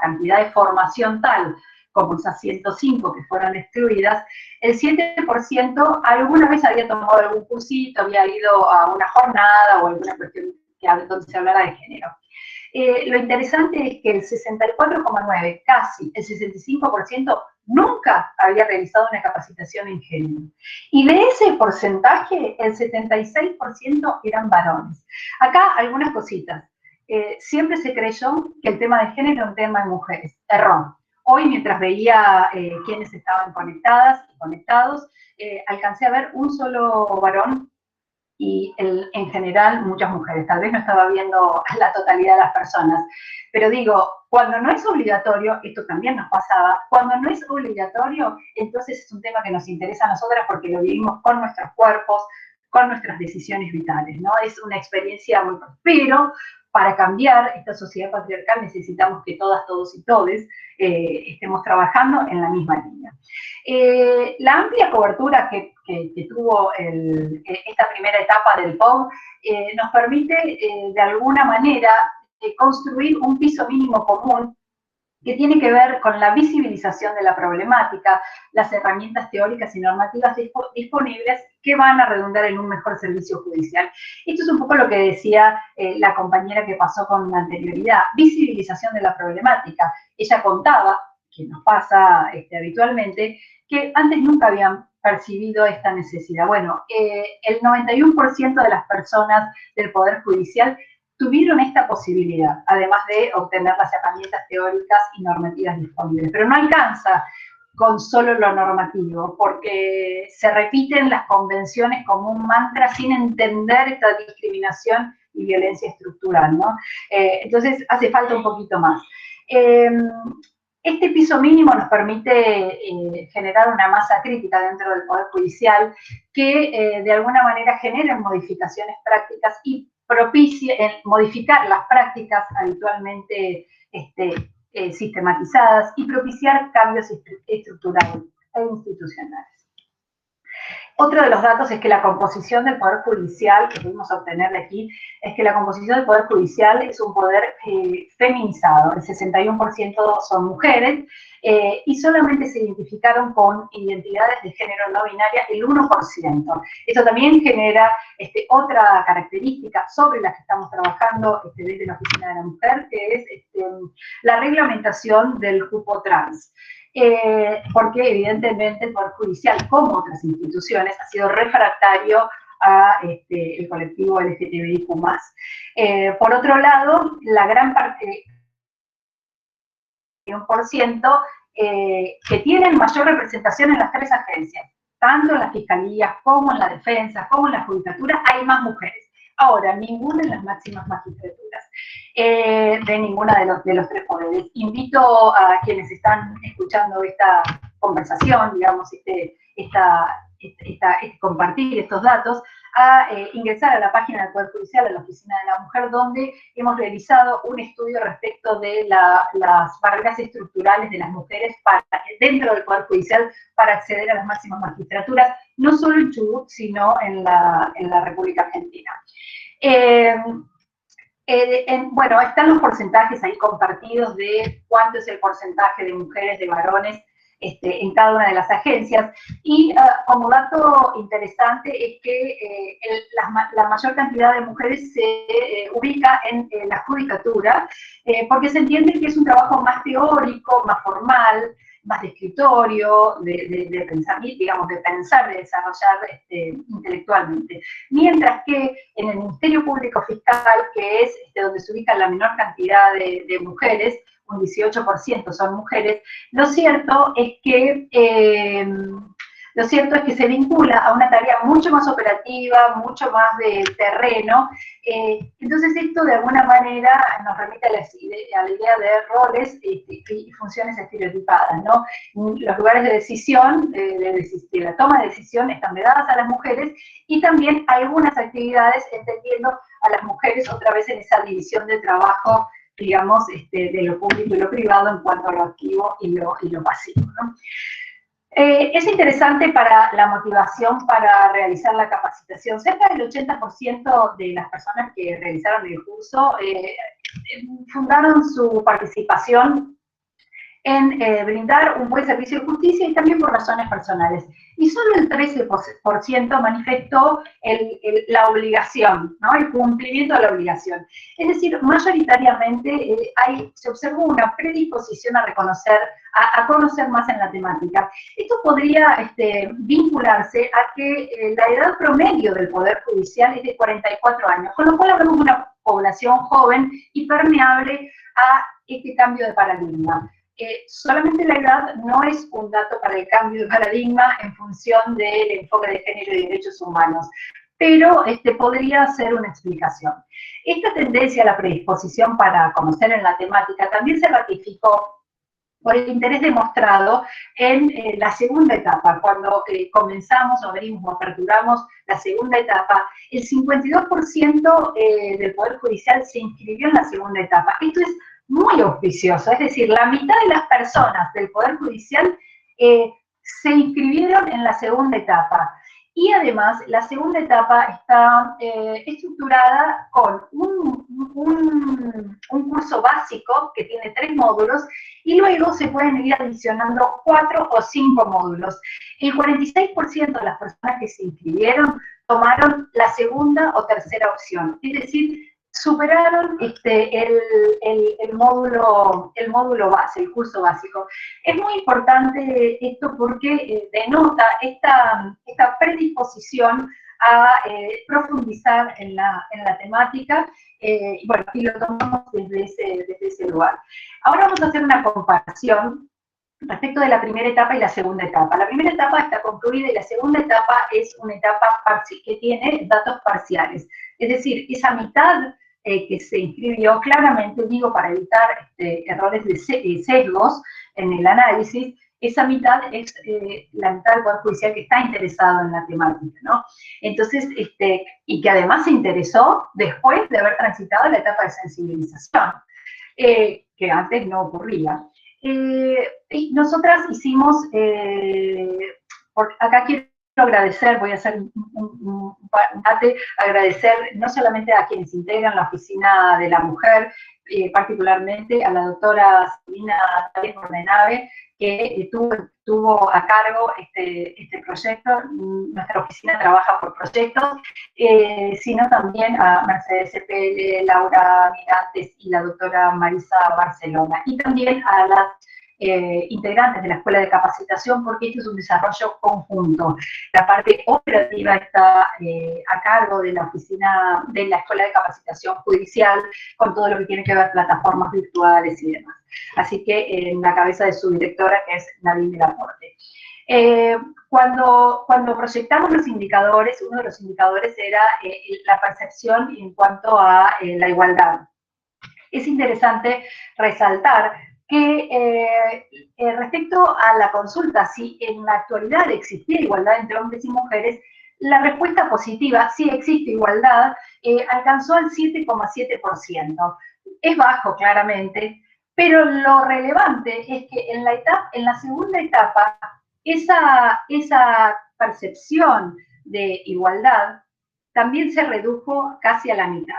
cantidad de formación tal como esas 105 que fueron excluidas, el 7% alguna vez había tomado algún cursito, había ido a una jornada o alguna cuestión donde se hablara de género. Lo interesante es que el 64,9%, casi el 65%, nunca había realizado una capacitación en género. Y de ese porcentaje, el 76% eran varones. Acá algunas cositas. Siempre se creyó que el tema de género era un tema de mujeres. Error. Hoy, mientras veía quiénes estaban conectadas y conectados, alcancé a ver un solo varón y en general muchas mujeres. Tal vez no estaba viendo a la totalidad de las personas. Pero digo, cuando no es obligatorio, esto también nos pasaba, cuando no es obligatorio, entonces es un tema que nos interesa a nosotras porque lo vivimos con nuestros cuerpos, con nuestras decisiones vitales, ¿no? Es una experiencia muy... Pero para cambiar esta sociedad patriarcal necesitamos que todas, todos y todes estemos trabajando en la misma línea. La amplia cobertura que tuvo esta primera etapa del POG nos permite de alguna manera construir un piso mínimo común que tiene que ver con la visibilización de la problemática, las herramientas teóricas y normativas disponibles que van a redundar en un mejor servicio judicial. Esto es un poco lo que decía la compañera que pasó con anterioridad, visibilización de la problemática. Ella contaba, que nos pasa habitualmente, que antes nunca habían percibido esta necesidad. Bueno, el 91% de las personas del Poder Judicial tuvieron esta posibilidad, además de obtener las herramientas teóricas y normativas disponibles. Pero no alcanza con solo lo normativo, porque se repiten las convenciones como un mantra sin entender esta discriminación y violencia estructural, ¿no? Entonces hace falta un poquito más. Este piso mínimo nos permite generar una masa crítica dentro del Poder Judicial que de alguna manera generen modificaciones prácticas y modificar las prácticas habitualmente sistematizadas y propiciar cambios estructurales e institucionales. Otro de los datos es que la composición del Poder Judicial, que pudimos obtener de aquí, es que la composición del Poder Judicial es un poder feminizado. El 61% son mujeres y solamente se identificaron con identidades de género no binaria el 1%. Eso también genera otra característica sobre la que estamos trabajando desde la Oficina de la Mujer, que es la reglamentación del cupo trans. Porque evidentemente el Poder Judicial, como otras instituciones, ha sido refractario a el colectivo LGTBIQ+. Por otro lado, la gran parte, 1%, que tienen mayor representación en las tres agencias, tanto en las fiscalías como en la defensa, como en la judicatura, hay más mujeres. Ahora, ninguna en las máximas magistraturas, de ninguna de los tres poderes. Invito a quienes están escuchando esta conversación, digamos, compartir estos datos, a ingresar a la página del Poder Judicial, a la Oficina de la Mujer, donde hemos realizado un estudio respecto de las barreras estructurales de las mujeres dentro del Poder Judicial para acceder a las máximas magistraturas, no solo en Chubut, sino en la República Argentina. Bueno, están los porcentajes ahí compartidos de cuánto es el porcentaje de mujeres, de varones, en cada una de las agencias. Y como dato interesante es que la mayor cantidad de mujeres se ubica en la judicatura, porque se entiende que es un trabajo más teórico, más formal, más de escritorio, de pensar, digamos, de pensar, de desarrollar intelectualmente. Mientras que en el Ministerio Público Fiscal, que es donde se ubica la menor cantidad de mujeres, un 18% son mujeres, lo cierto es que se vincula a una tarea mucho más operativa, mucho más de terreno. Entonces esto de alguna manera nos remite a la idea de roles y funciones estereotipadas, ¿no? Los lugares de decisión, de la toma de decisión, están vedadas a las mujeres, y también algunas actividades entendiendo a las mujeres otra vez en esa división de trabajo, digamos, de lo público y lo privado en cuanto a lo activo y lo pasivo, ¿no? Es interesante para la motivación para realizar la capacitación. Cerca del 80% de las personas que realizaron el curso fundaron su participación en brindar un buen servicio de justicia y también por razones personales. Y solo el 13% manifestó la obligación, ¿no? El cumplimiento de la obligación. Es decir, mayoritariamente se observó una predisposición a conocer más en la temática. Esto podría vincularse a que la edad promedio del Poder Judicial es de 44 años, con lo cual hablamos de una población joven y permeable a este cambio de paradigma. Solamente la edad no es un dato para el cambio de paradigma en función del enfoque de género y derechos humanos, pero podría ser una explicación. Esta tendencia a la predisposición para conocer en la temática también se ratificó por el interés demostrado en la segunda etapa. Cuando comenzamos, o abrimos o aperturamos la segunda etapa, el 52% del Poder Judicial se inscribió en la segunda etapa. Esto es muy auspicioso, es decir, la mitad de las personas del Poder Judicial se inscribieron en la segunda etapa. Y además, la segunda etapa está estructurada con un curso básico que tiene 3 módulos y luego se pueden ir adicionando 4 o 5 módulos. El 46% de las personas que se inscribieron tomaron la segunda o tercera opción, es decir, superaron el módulo base, el curso básico. Es muy importante esto porque denota esta predisposición a profundizar en la temática, y bueno, y lo tomamos desde ese lugar. Ahora vamos a hacer una comparación respecto de la primera etapa y la segunda etapa. La primera etapa está concluida y la segunda etapa es una etapa que tiene datos parciales. Es decir, esa mitad que se inscribió, claramente, digo, para evitar errores de sesgos en el análisis, esa mitad es la mitad del Poder Judicial que está interesado en la temática, ¿no? Entonces, y que además se interesó después de haber transitado la etapa de sensibilización, que antes no ocurría. Y nosotras hicimos, acá quiero agradecer, voy a hacer agradecer no solamente a quienes integran la Oficina de la Mujer, particularmente a la doctora Sabina Ordenave, que tuvo a cargo este proyecto. Nuestra oficina trabaja por proyectos, sino también a Mercedes Cepele, Laura Mirantes y la doctora Marisa Barcelona, y también a las integrantes de la Escuela de Capacitación, porque esto es un desarrollo conjunto. La parte operativa está a cargo de la oficina de la Escuela de Capacitación Judicial, con todo lo que tiene que ver plataformas virtuales y demás. Así que en la cabeza de su directora, que es Nadine de la Porte. Cuando proyectamos los indicadores, uno de los indicadores era la percepción en cuanto a la igualdad. Es interesante resaltar que respecto a la consulta, si en la actualidad existiera igualdad entre hombres y mujeres, la respuesta positiva, sí existe igualdad, alcanzó al 7,7%. Es bajo, claramente, pero lo relevante es que en la segunda etapa, esa percepción de igualdad también se redujo casi a la mitad.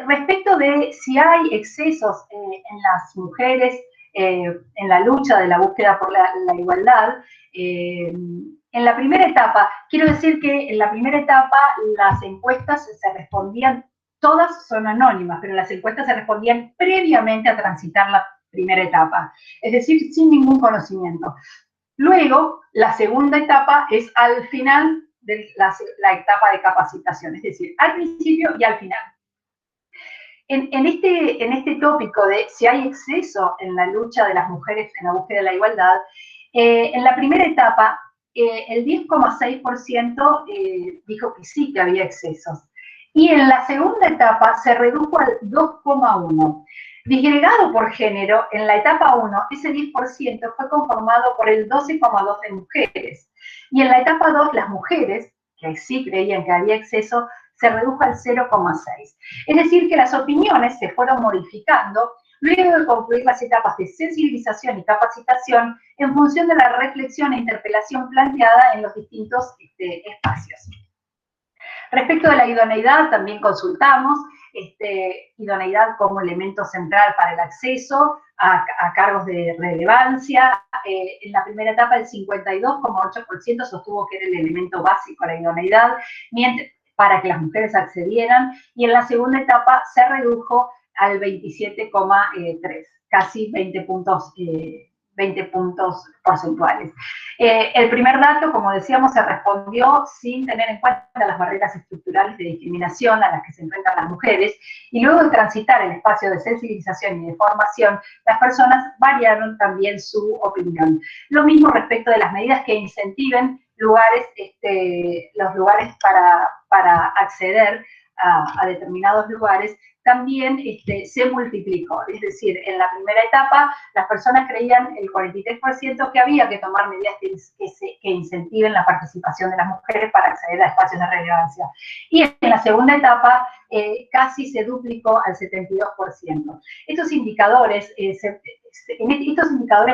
Respecto de si hay excesos en las mujeres en la lucha de la búsqueda por la igualdad, en la primera etapa, quiero decir que en la primera etapa las encuestas se respondían, todas son anónimas, pero las encuestas se respondían previamente a transitar la primera etapa, es decir, sin ningún conocimiento. Luego, la segunda etapa es al final de la etapa de capacitación, es decir, al principio y al final. En este tópico de si hay exceso en la lucha de las mujeres en la búsqueda de la igualdad, en la primera etapa, el 10,6% dijo que sí, que había excesos. Y en la segunda etapa se redujo al 2,1%. Disgregado por género, en la etapa 1, ese 10% fue conformado por el 12,2% de mujeres. Y en la etapa 2, las mujeres, que sí creían que había exceso, se redujo al 0,6%. Es decir, que las opiniones se fueron modificando luego de concluir las etapas de sensibilización y capacitación en función de la reflexión e interpelación planteada en los distintos espacios. Respecto de la idoneidad, también consultamos idoneidad como elemento central para el acceso a cargos de relevancia. En la primera etapa, el 52,8% sostuvo que era el elemento básico la idoneidad, para que las mujeres accedieran, y en la segunda etapa se redujo al 27,3%, casi 20 puntos porcentuales. El primer dato, como decíamos, se respondió sin tener en cuenta las barreras estructurales de discriminación a las que se enfrentan las mujeres, y luego de transitar el espacio de sensibilización y de formación, las personas variaron también su opinión. Lo mismo respecto de las medidas que incentiven lugares, los lugares para acceder a determinados lugares, también se multiplicó. Es decir, en la primera etapa, las personas creían, el 43%, que había que tomar medidas que incentiven la participación de las mujeres para acceder a espacios de relevancia. Y en la segunda etapa, casi se duplicó al 72%. Estos indicadores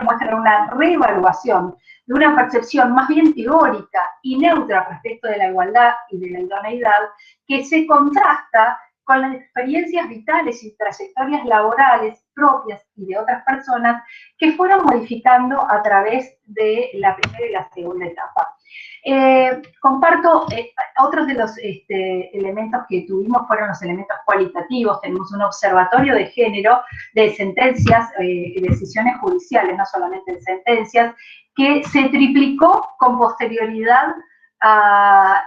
muestran una reevaluación de una percepción más bien teórica y neutra respecto de la igualdad y de la idoneidad, que se contrasta con las experiencias vitales y trayectorias laborales propias y de otras personas que fueron modificando a través de la primera y la segunda etapa. Comparto otros de los elementos que tuvimos fueron los elementos cualitativos. Tenemos un observatorio de género, de sentencias, decisiones judiciales, no solamente de sentencias, que se triplicó con posterioridad a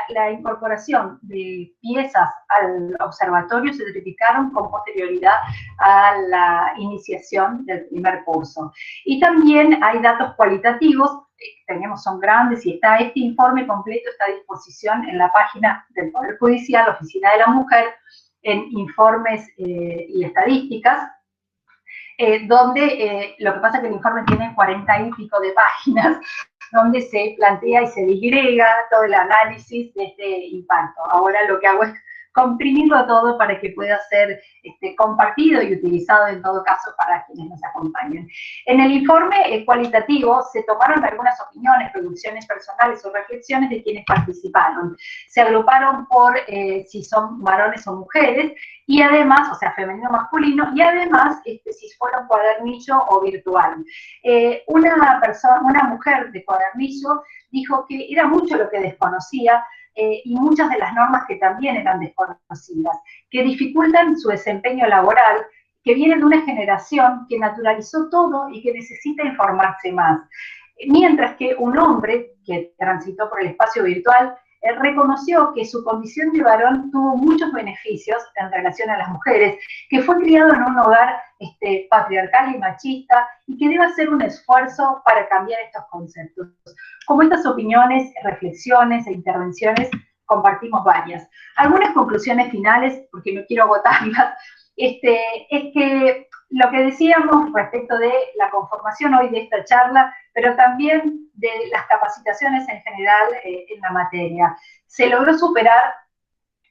la incorporación de piezas al observatorio, se triplicaron con posterioridad a la iniciación del primer curso. Y también hay datos cualitativos, son grandes, y está este informe completo, está a disposición en la página del Poder Judicial, Oficina de la Mujer, en informes y estadísticas, donde lo que pasa es que el informe tiene 40 y pico de páginas, donde se plantea y se disgrega todo el análisis de este impacto. Ahora lo que hago es comprimirlo todo para que pueda ser compartido y utilizado en todo caso para quienes nos acompañen. En el informe cualitativo se tomaron algunas opiniones, producciones personales o reflexiones de quienes participaron. Se agruparon por si son varones o mujeres, y además, o sea, femenino o masculino, y además si fueron cuadernillo o virtual. Una mujer de cuadernillo dijo que era mucho lo que desconocía, y muchas de las normas que también eran desconocidas, que dificultan su desempeño laboral, que viene de una generación que naturalizó todo y que necesita informarse más. Mientras que un hombre que transitó por el espacio virtual reconoció que su condición de varón tuvo muchos beneficios en relación a las mujeres, que fue criado en un hogar patriarcal y machista, y que debe hacer un esfuerzo para cambiar estos conceptos. Como estas opiniones, reflexiones e intervenciones, compartimos varias. Algunas conclusiones finales, porque no quiero agotarlas, es que lo que decíamos respecto de la conformación hoy de esta charla, pero también de las capacitaciones en general en la materia, se logró superar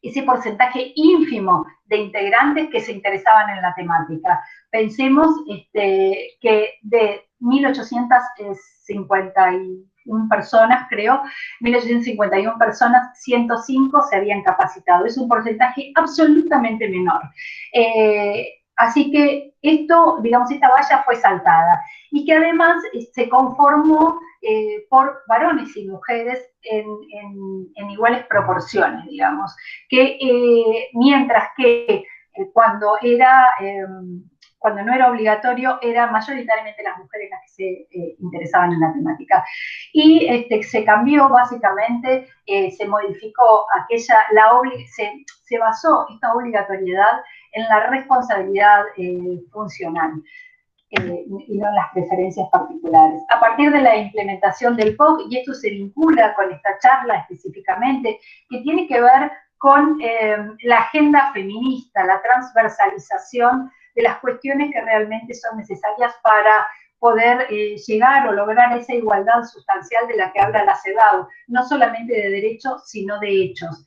ese porcentaje ínfimo de integrantes que se interesaban en la temática. Pensemos que de 1.851 personas, creo, 1.851 personas, 105 se habían capacitado. Es un porcentaje absolutamente menor. Así que esto, digamos, esta valla fue saltada, y que además se conformó por varones y mujeres en iguales proporciones, digamos, que mientras que cuando no era obligatorio, eran mayoritariamente las mujeres las que se interesaban en la temática. Y se cambió básicamente, se modificó se basó esta obligatoriedad en la responsabilidad funcional, y no en las preferencias particulares. A partir de la implementación del POC, y esto se vincula con esta charla específicamente, que tiene que ver con la agenda feminista, la transversalización de las cuestiones que realmente son necesarias para poder llegar o lograr esa igualdad sustancial de la que habla la CEDAW, no solamente de derechos, sino de hechos.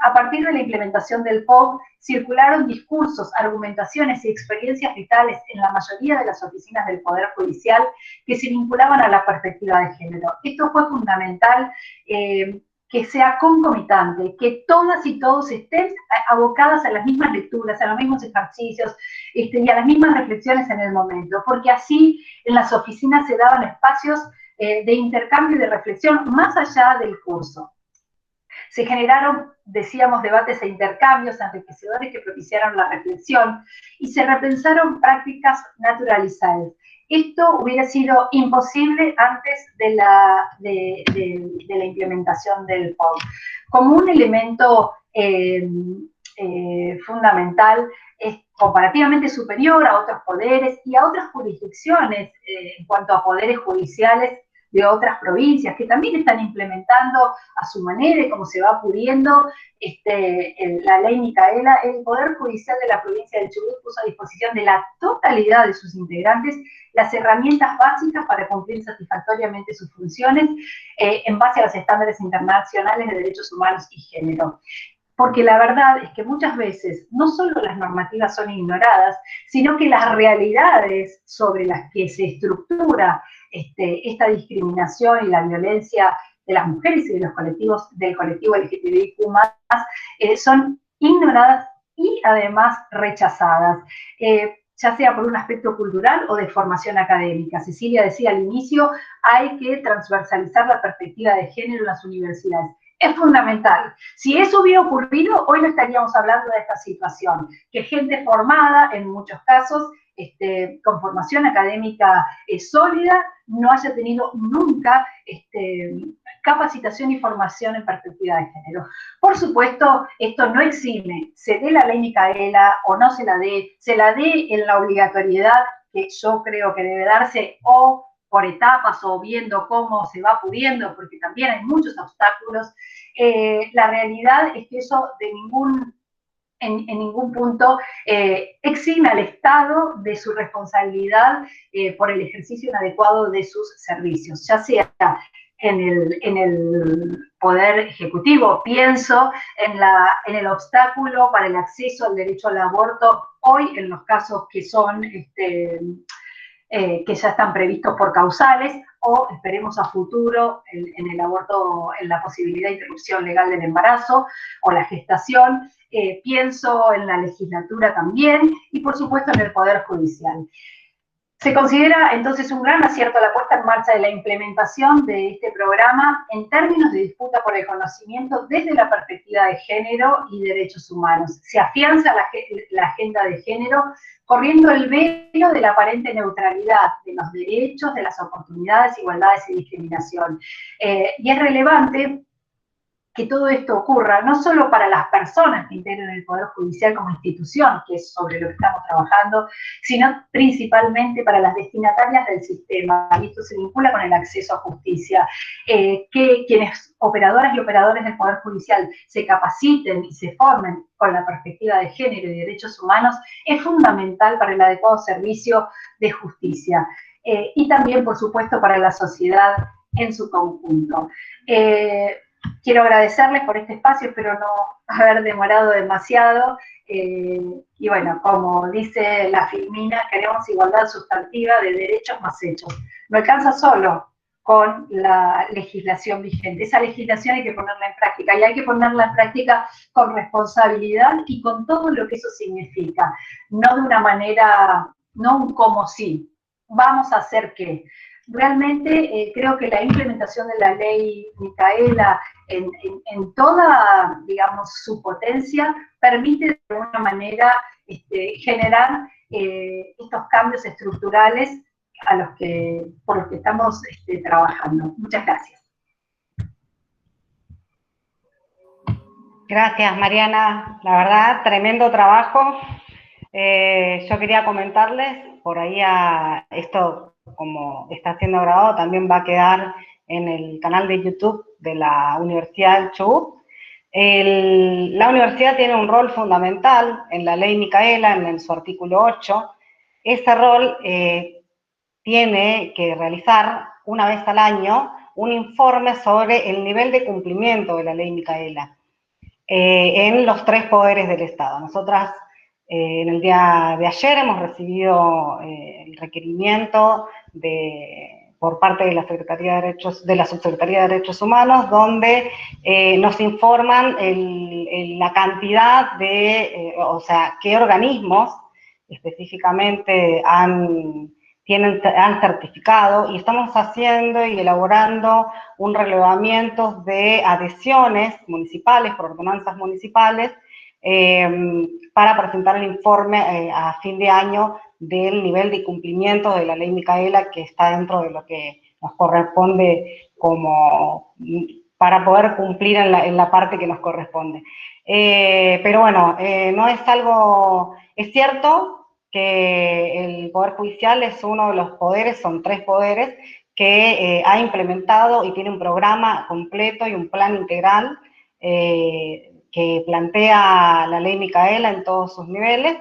A partir de la implementación del POC, circularon discursos, argumentaciones y experiencias vitales en la mayoría de las oficinas del Poder Judicial que se vinculaban a la perspectiva de género. Esto fue fundamental, que sea concomitante, que todas y todos estén abocadas a las mismas lecturas, a los mismos ejercicios y a las mismas reflexiones en el momento, porque así en las oficinas se daban espacios de intercambio y de reflexión más allá del curso. Se generaron, decíamos, debates e intercambios enriquecedores que propiciaron la reflexión, y se repensaron prácticas naturalizadas. Esto hubiera sido imposible antes de la implementación del POC. Como un elemento fundamental, es comparativamente superior a otros poderes y a otras jurisdicciones en cuanto a poderes judiciales, de otras provincias, que también están implementando a su manera y como se va pudiendo la ley Micaela. El Poder Judicial de la provincia del Chubut puso a disposición de la totalidad de sus integrantes las herramientas básicas para cumplir satisfactoriamente sus funciones en base a los estándares internacionales de derechos humanos y género. Porque la verdad es que muchas veces no solo las normativas son ignoradas, sino que las realidades sobre las que se estructura esta discriminación y la violencia de las mujeres y de los colectivos, del colectivo LGTBIQ+, son ignoradas y además rechazadas, ya sea por un aspecto cultural o de formación académica. Cecilia decía al inicio, hay que transversalizar la perspectiva de género en las universidades. Es fundamental. Si eso hubiera ocurrido, hoy no estaríamos hablando de esta situación, que gente formada, en muchos casos, con formación académica sólida, no haya tenido nunca capacitación y formación en perspectiva de género. Por supuesto, esto no exime, se dé la ley Micaela o no se la dé en la obligatoriedad que yo creo que debe darse, o por etapas o viendo cómo se va pudiendo, porque también hay muchos obstáculos. La realidad es que eso en ningún punto exime al Estado de su responsabilidad por el ejercicio inadecuado de sus servicios, ya sea en el Poder Ejecutivo. Pienso en el obstáculo para el acceso al derecho al aborto, hoy en los casos que son que ya están previstos por causales, o esperemos a futuro en el aborto, en la posibilidad de interrupción legal del embarazo o la gestación. Pienso en la legislatura también y por supuesto en el Poder Judicial. Se considera entonces un gran acierto la puesta en marcha de la implementación de este programa en términos de disputa por el conocimiento desde la perspectiva de género y derechos humanos. Se afianza la agenda de género corriendo el velo de la aparente neutralidad de los derechos, de las oportunidades, igualdades y discriminación. Y es relevante que todo esto ocurra, no solo para las personas que integran el Poder Judicial como institución, que es sobre lo que estamos trabajando, sino principalmente para las destinatarias del sistema, y esto se vincula con el acceso a justicia, que quienes operadoras y operadores del Poder Judicial se capaciten y se formen con la perspectiva de género y derechos humanos, es fundamental para el adecuado servicio de justicia, y también, por supuesto, para la sociedad en su conjunto. Quiero agradecerles por este espacio, espero no haber demorado demasiado. Y bueno, como dice la Filmina, queremos igualdad sustantiva de derechos más hechos. No alcanza solo con la legislación vigente. Esa legislación hay que ponerla en práctica, y hay que ponerla en práctica con responsabilidad y con todo lo que eso significa. No de una manera, no un como si, vamos a hacer qué. Realmente creo que la implementación de la ley Micaela en toda, digamos, su potencia, permite de alguna manera generar estos cambios estructurales por los que estamos trabajando. Muchas gracias. Gracias, Mariana. La verdad, tremendo trabajo. Yo quería comentarles, por ahí esto, como está siendo grabado, también va a quedar en el canal de YouTube de la Universidad del Chubut. La universidad tiene un rol fundamental en la ley Micaela, en su artículo 8. Ese rol tiene que realizar una vez al año un informe sobre el nivel de cumplimiento de la ley Micaela en los 3 poderes del Estado. Nosotras en el día de ayer hemos recibido el requerimiento por parte de la Secretaría de la Subsecretaría de Derechos Humanos, donde nos informan la cantidad de, o sea, qué organismos específicamente han certificado, y estamos haciendo y elaborando un relevamiento de adhesiones municipales, por ordenanzas municipales, para presentar el informe a fin de año del nivel de cumplimiento de la ley Micaela, que está dentro de lo que nos corresponde para poder cumplir en la parte que nos corresponde. Pero bueno, no es algo, es cierto que el Poder Judicial es uno de los poderes, son 3 poderes, que ha implementado y tiene un programa completo y un plan integral que plantea la ley Micaela en todos sus niveles.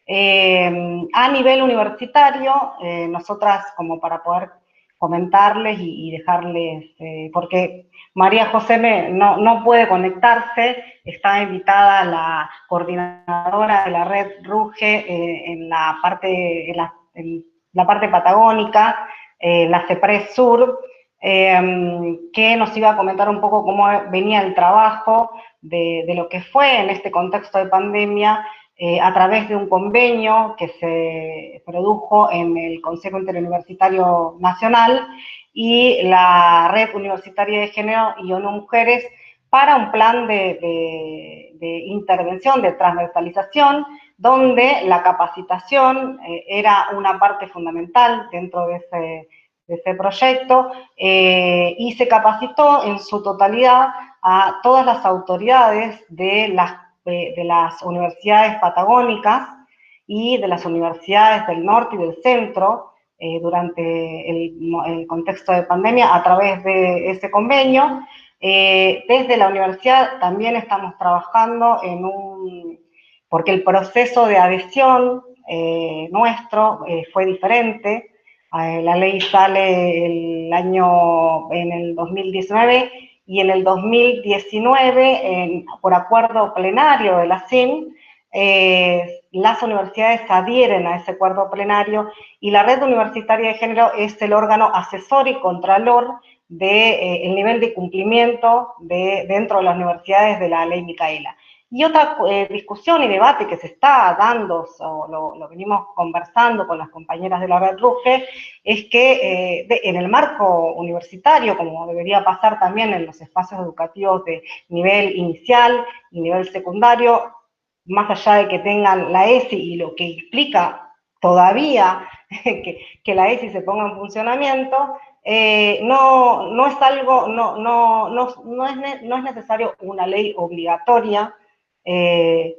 A nivel universitario, nosotras, como para poder comentarles y dejarles, porque María José no puede conectarse, está invitada la coordinadora de la red RUGE en la parte patagónica, la CEPRES Sur, que nos iba a comentar un poco cómo venía el trabajo de lo que fue en este contexto de pandemia, a través de un convenio que se produjo en el Consejo Interuniversitario Nacional y la Red Universitaria de Género y ONU Mujeres para un plan de intervención, de transversalización, donde la capacitación era una parte fundamental dentro de ese proyecto, y se capacitó en su totalidad a todas las autoridades de las universidades patagónicas y de las universidades del norte y del centro durante el contexto de pandemia a través de ese convenio. Desde la universidad también estamos trabajando porque el proceso de adhesión nuestro fue diferente. La ley sale en el 2019, y en el 2019, por acuerdo plenario de la CIN, las universidades adhieren a ese acuerdo plenario, y la Red Universitaria de Género es el órgano asesor y contralor del nivel de cumplimiento dentro de las universidades de la ley Micaela. Y otra discusión y debate que se está dando, o lo venimos conversando con las compañeras de la Red RUGE, es que en el marco universitario, como debería pasar también en los espacios educativos de nivel inicial y nivel secundario, más allá de que tengan la ESI y lo que implica todavía que la ESI se ponga en funcionamiento, no es necesario una ley obligatoria,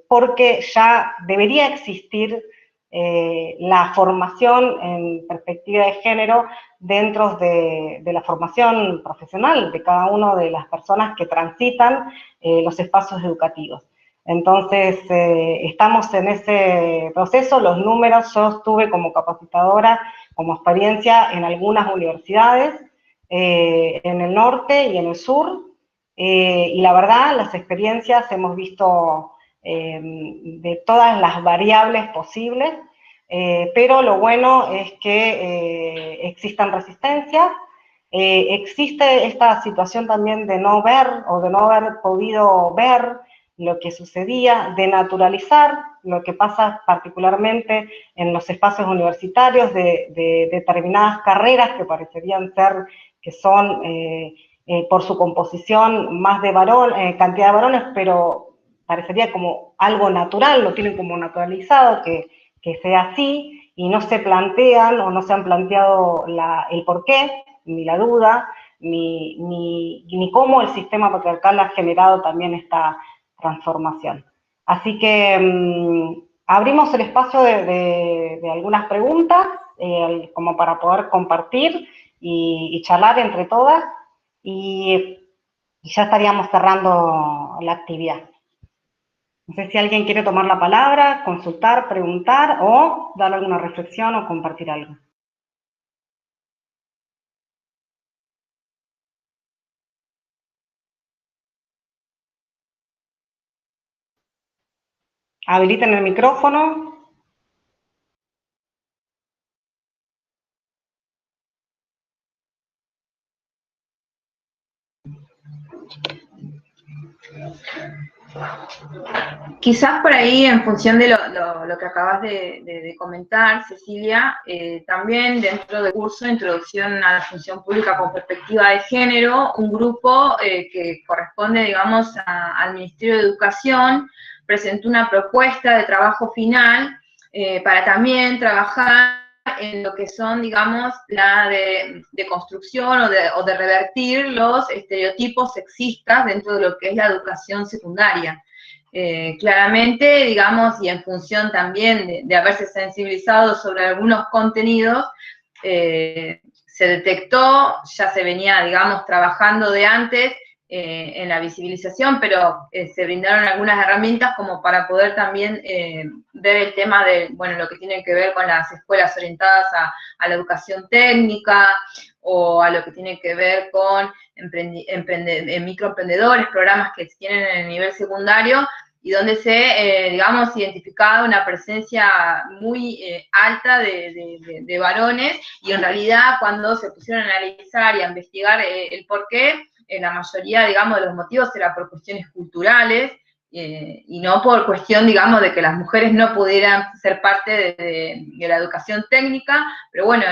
porque ya debería existir la formación en perspectiva de género dentro de la formación profesional de cada una de las personas que transitan los espacios educativos. Entonces, estamos en ese proceso. Los números, yo estuve como capacitadora, como experiencia en algunas universidades, en el norte y en el sur, y la verdad, las experiencias hemos visto de todas las variables posibles, pero lo bueno es que existan resistencias, existe esta situación también de no ver o de no haber podido ver lo que sucedía, de naturalizar lo que pasa particularmente en los espacios universitarios de determinadas carreras que parecerían ser que son por su composición más de cantidad de varones, pero parecería como algo natural, lo tienen como naturalizado, que sea así, y no se plantean o no se han planteado el porqué, ni la duda, ni cómo el sistema patriarcal ha generado también esta transformación. Así que abrimos el espacio de algunas preguntas, como para poder compartir y charlar entre todas, y ya estaríamos cerrando la actividad. No sé si alguien quiere tomar la palabra, consultar, preguntar, o dar alguna reflexión o compartir algo. Habiliten el micrófono. Quizás por ahí, en función de lo que acabas de comentar, Cecilia, también dentro del curso de Introducción a la Función Pública con Perspectiva de Género, un grupo que corresponde, digamos, al Ministerio de Educación, presentó una propuesta de trabajo final para también trabajar en lo que son, digamos, la de construcción o de revertir los estereotipos sexistas dentro de lo que es la educación secundaria. Claramente, digamos, y en función también de haberse sensibilizado sobre algunos contenidos, se detectó, ya se venía, digamos, trabajando de antes en la visibilización, pero se brindaron algunas herramientas como para poder también ver el tema de, bueno, lo que tiene que ver con las escuelas orientadas a la educación técnica, o a lo que tiene que ver con microemprendedores, programas que tienen en el nivel secundario, y donde se, digamos, identificaba una presencia muy alta de varones, y en realidad cuando se pusieron a analizar y a investigar el porqué, la mayoría, digamos, de los motivos era por cuestiones culturales, y no por cuestión, digamos, de que las mujeres no pudieran ser parte de la educación técnica, pero bueno,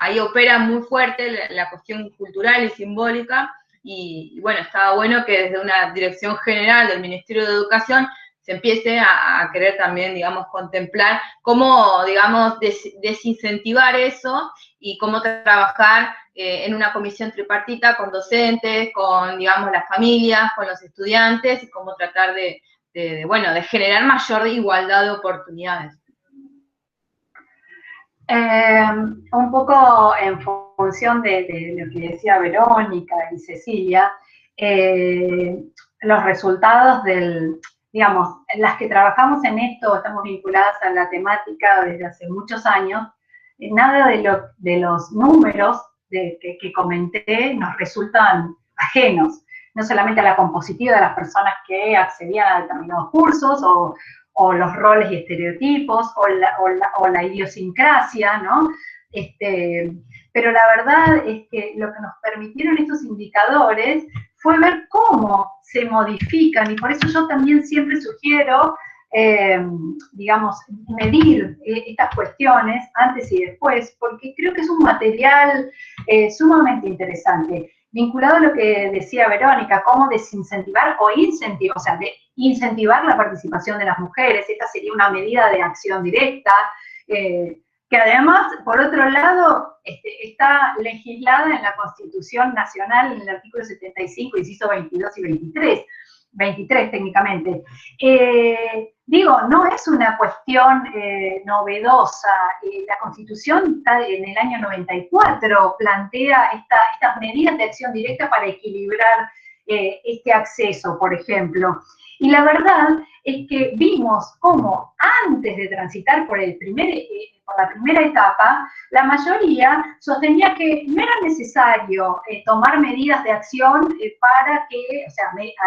ahí opera muy fuerte la cuestión cultural y simbólica, y bueno, estaba bueno que desde una dirección general del Ministerio de Educación se empiece a querer también, digamos, contemplar cómo, digamos, desincentivar eso, y cómo trabajar en una comisión tripartita con docentes, con, digamos, las familias, con los estudiantes, y cómo tratar de generar mayor igualdad de oportunidades. Un poco en función de lo que decía Verónica y Cecilia, los resultados digamos, las que trabajamos en esto, estamos vinculadas a la temática desde hace muchos años, nada de los números que comenté nos resultan ajenos, no solamente a la compositiva de las personas que accedían a determinados cursos, o los roles y estereotipos, o la idiosincrasia, ¿no? Pero la verdad es que lo que nos permitieron estos indicadores fue ver cómo se modifican, y por eso yo también siempre sugiero, digamos, medir estas cuestiones antes y después, porque creo que es un material sumamente interesante, vinculado a lo que decía Verónica, cómo desincentivar o incentivar, o sea, incentivar la participación de las mujeres. Esta sería una medida de acción directa, que además, por otro lado, está legislada en la Constitución Nacional, en el artículo 75, inciso 22 y 23 técnicamente. Digo, no es una cuestión novedosa. La Constitución en el año 94 plantea estas medidas de acción directa para equilibrar este acceso, por ejemplo. Y la verdad es que vimos cómo antes de transitar por la primera etapa, la mayoría sostenía que no era necesario tomar medidas de acción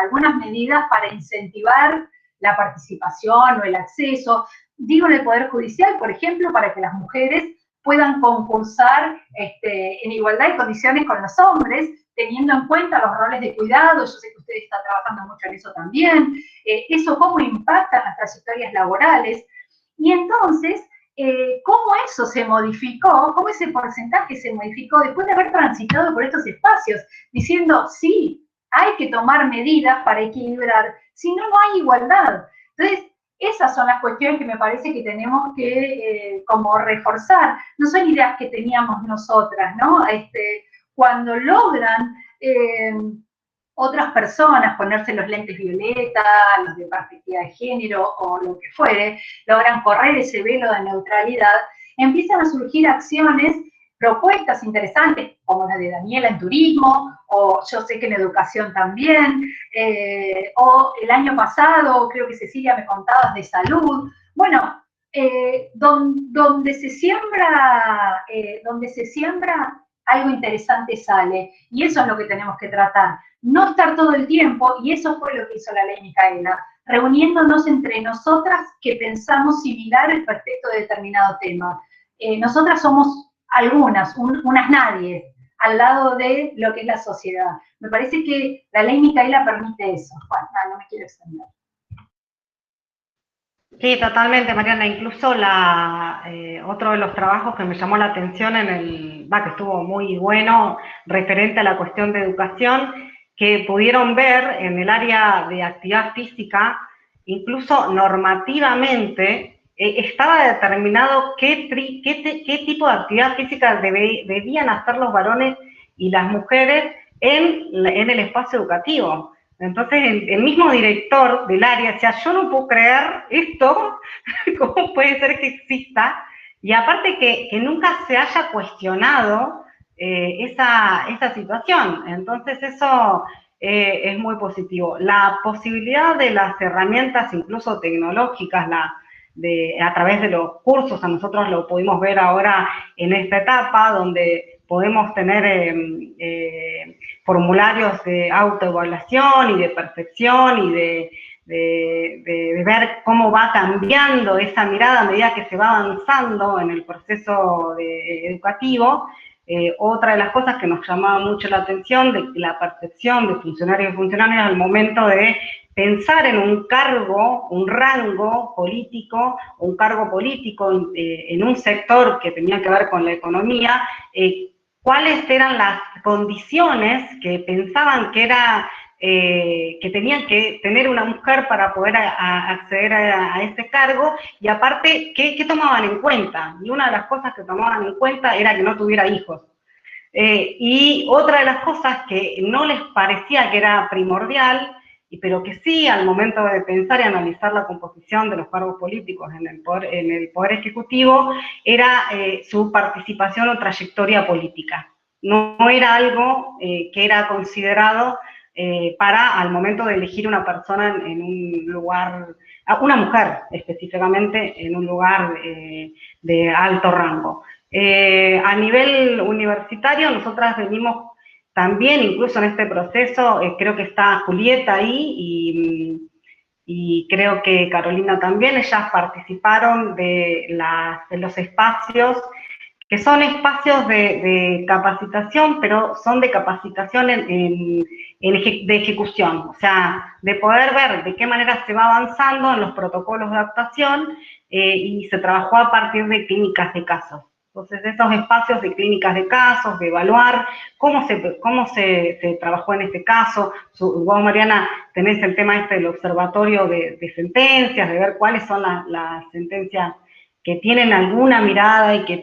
algunas medidas para incentivar la participación o el acceso, digo, en el Poder Judicial, por ejemplo, para que las mujeres puedan concursar en igualdad de condiciones con los hombres, teniendo en cuenta los roles de cuidado. Yo sé que ustedes están trabajando mucho en eso también, eso cómo impacta en las trayectorias laborales, y entonces, cómo eso se modificó, cómo ese porcentaje se modificó después de haber transitado por estos espacios, diciendo, sí, hay que tomar medidas para equilibrar, si no, no hay igualdad. Entonces, esas son las cuestiones que me parece que tenemos que como reforzar. No son ideas que teníamos nosotras, ¿no? Cuando logran otras personas ponerse los lentes violeta, los de perspectiva de género o lo que fuere, logran correr ese velo de neutralidad, empiezan a surgir acciones, propuestas interesantes, como la de Daniela en turismo, o yo sé que en educación también, o el año pasado, creo que Cecilia me contabas de salud. Bueno, donde se siembra algo interesante sale, y eso es lo que tenemos que tratar, no estar todo el tiempo, y eso fue lo que hizo la ley Micaela, reuniéndonos entre nosotras que pensamos similar respecto de determinado tema. Nosotras somos algunas, unas nadie, al lado de lo que es la sociedad. Me parece que la ley Micaela permite eso. Bueno, no me quiero extender. Sí, totalmente, Mariana. Incluso otro de los trabajos que me llamó la atención que estuvo muy bueno, referente a la cuestión de educación, que pudieron ver en el área de actividad física, incluso normativamente, estaba determinado qué tipo de actividad física debían hacer los varones y las mujeres en el espacio educativo. Entonces el mismo director del área decía, yo no puedo creer esto, ¿cómo puede ser que exista? y aparte que nunca se haya cuestionado esa situación. Entonces eso es muy positivo. La posibilidad de las herramientas, incluso tecnológicas, a través de los cursos, a nosotros lo pudimos ver ahora en esta etapa, donde podemos tener formularios de autoevaluación y de percepción y de ver cómo va cambiando esa mirada a medida que se va avanzando en el proceso educativo. Otra de las cosas que nos llamaba mucho la atención de la percepción de funcionarios y funcionarias al momento de pensar en un cargo, un rango político, un cargo político en un sector que tenía que ver con la economía, cuáles eran las condiciones que pensaban que tenían que tener una mujer para poder acceder a ese cargo, y aparte, ¿qué tomaban en cuenta? Y una de las cosas que tomaban en cuenta era que no tuviera hijos. Y otra de las cosas que no les parecía que era primordial, pero que sí al momento de pensar y analizar la composición de los cargos políticos en el poder ejecutivo, era su participación o trayectoria política. No era algo que era considerado para al momento de elegir una persona en un lugar, una mujer específicamente, en un lugar de alto rango. A nivel universitario, nosotras venimos también, incluso en este proceso, creo que está Julieta ahí y creo que Carolina también, ellas participaron de los espacios que son espacios de capacitación, pero son de capacitación de ejecución, o sea, de poder ver de qué manera se va avanzando en los protocolos de adaptación y se trabajó a partir de clínicas de casos. Entonces, esos espacios de clínicas de casos, de evaluar cómo se trabajó en este caso. Vos, Mariana, tenés el tema este del observatorio de sentencias, de ver cuáles son las sentencias que tienen alguna mirada y que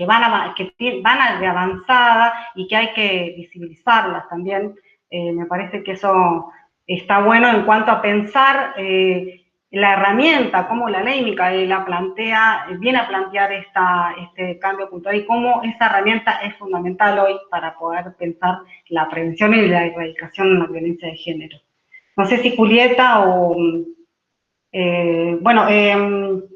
van de avanzada y que hay que visibilizarlas también. Me parece que eso está bueno en cuanto a pensar la herramienta, cómo la ley Micaela viene a plantear este cambio puntual y cómo esa herramienta es fundamental hoy para poder pensar la prevención y la erradicación de la violencia de género. No sé si Julieta o...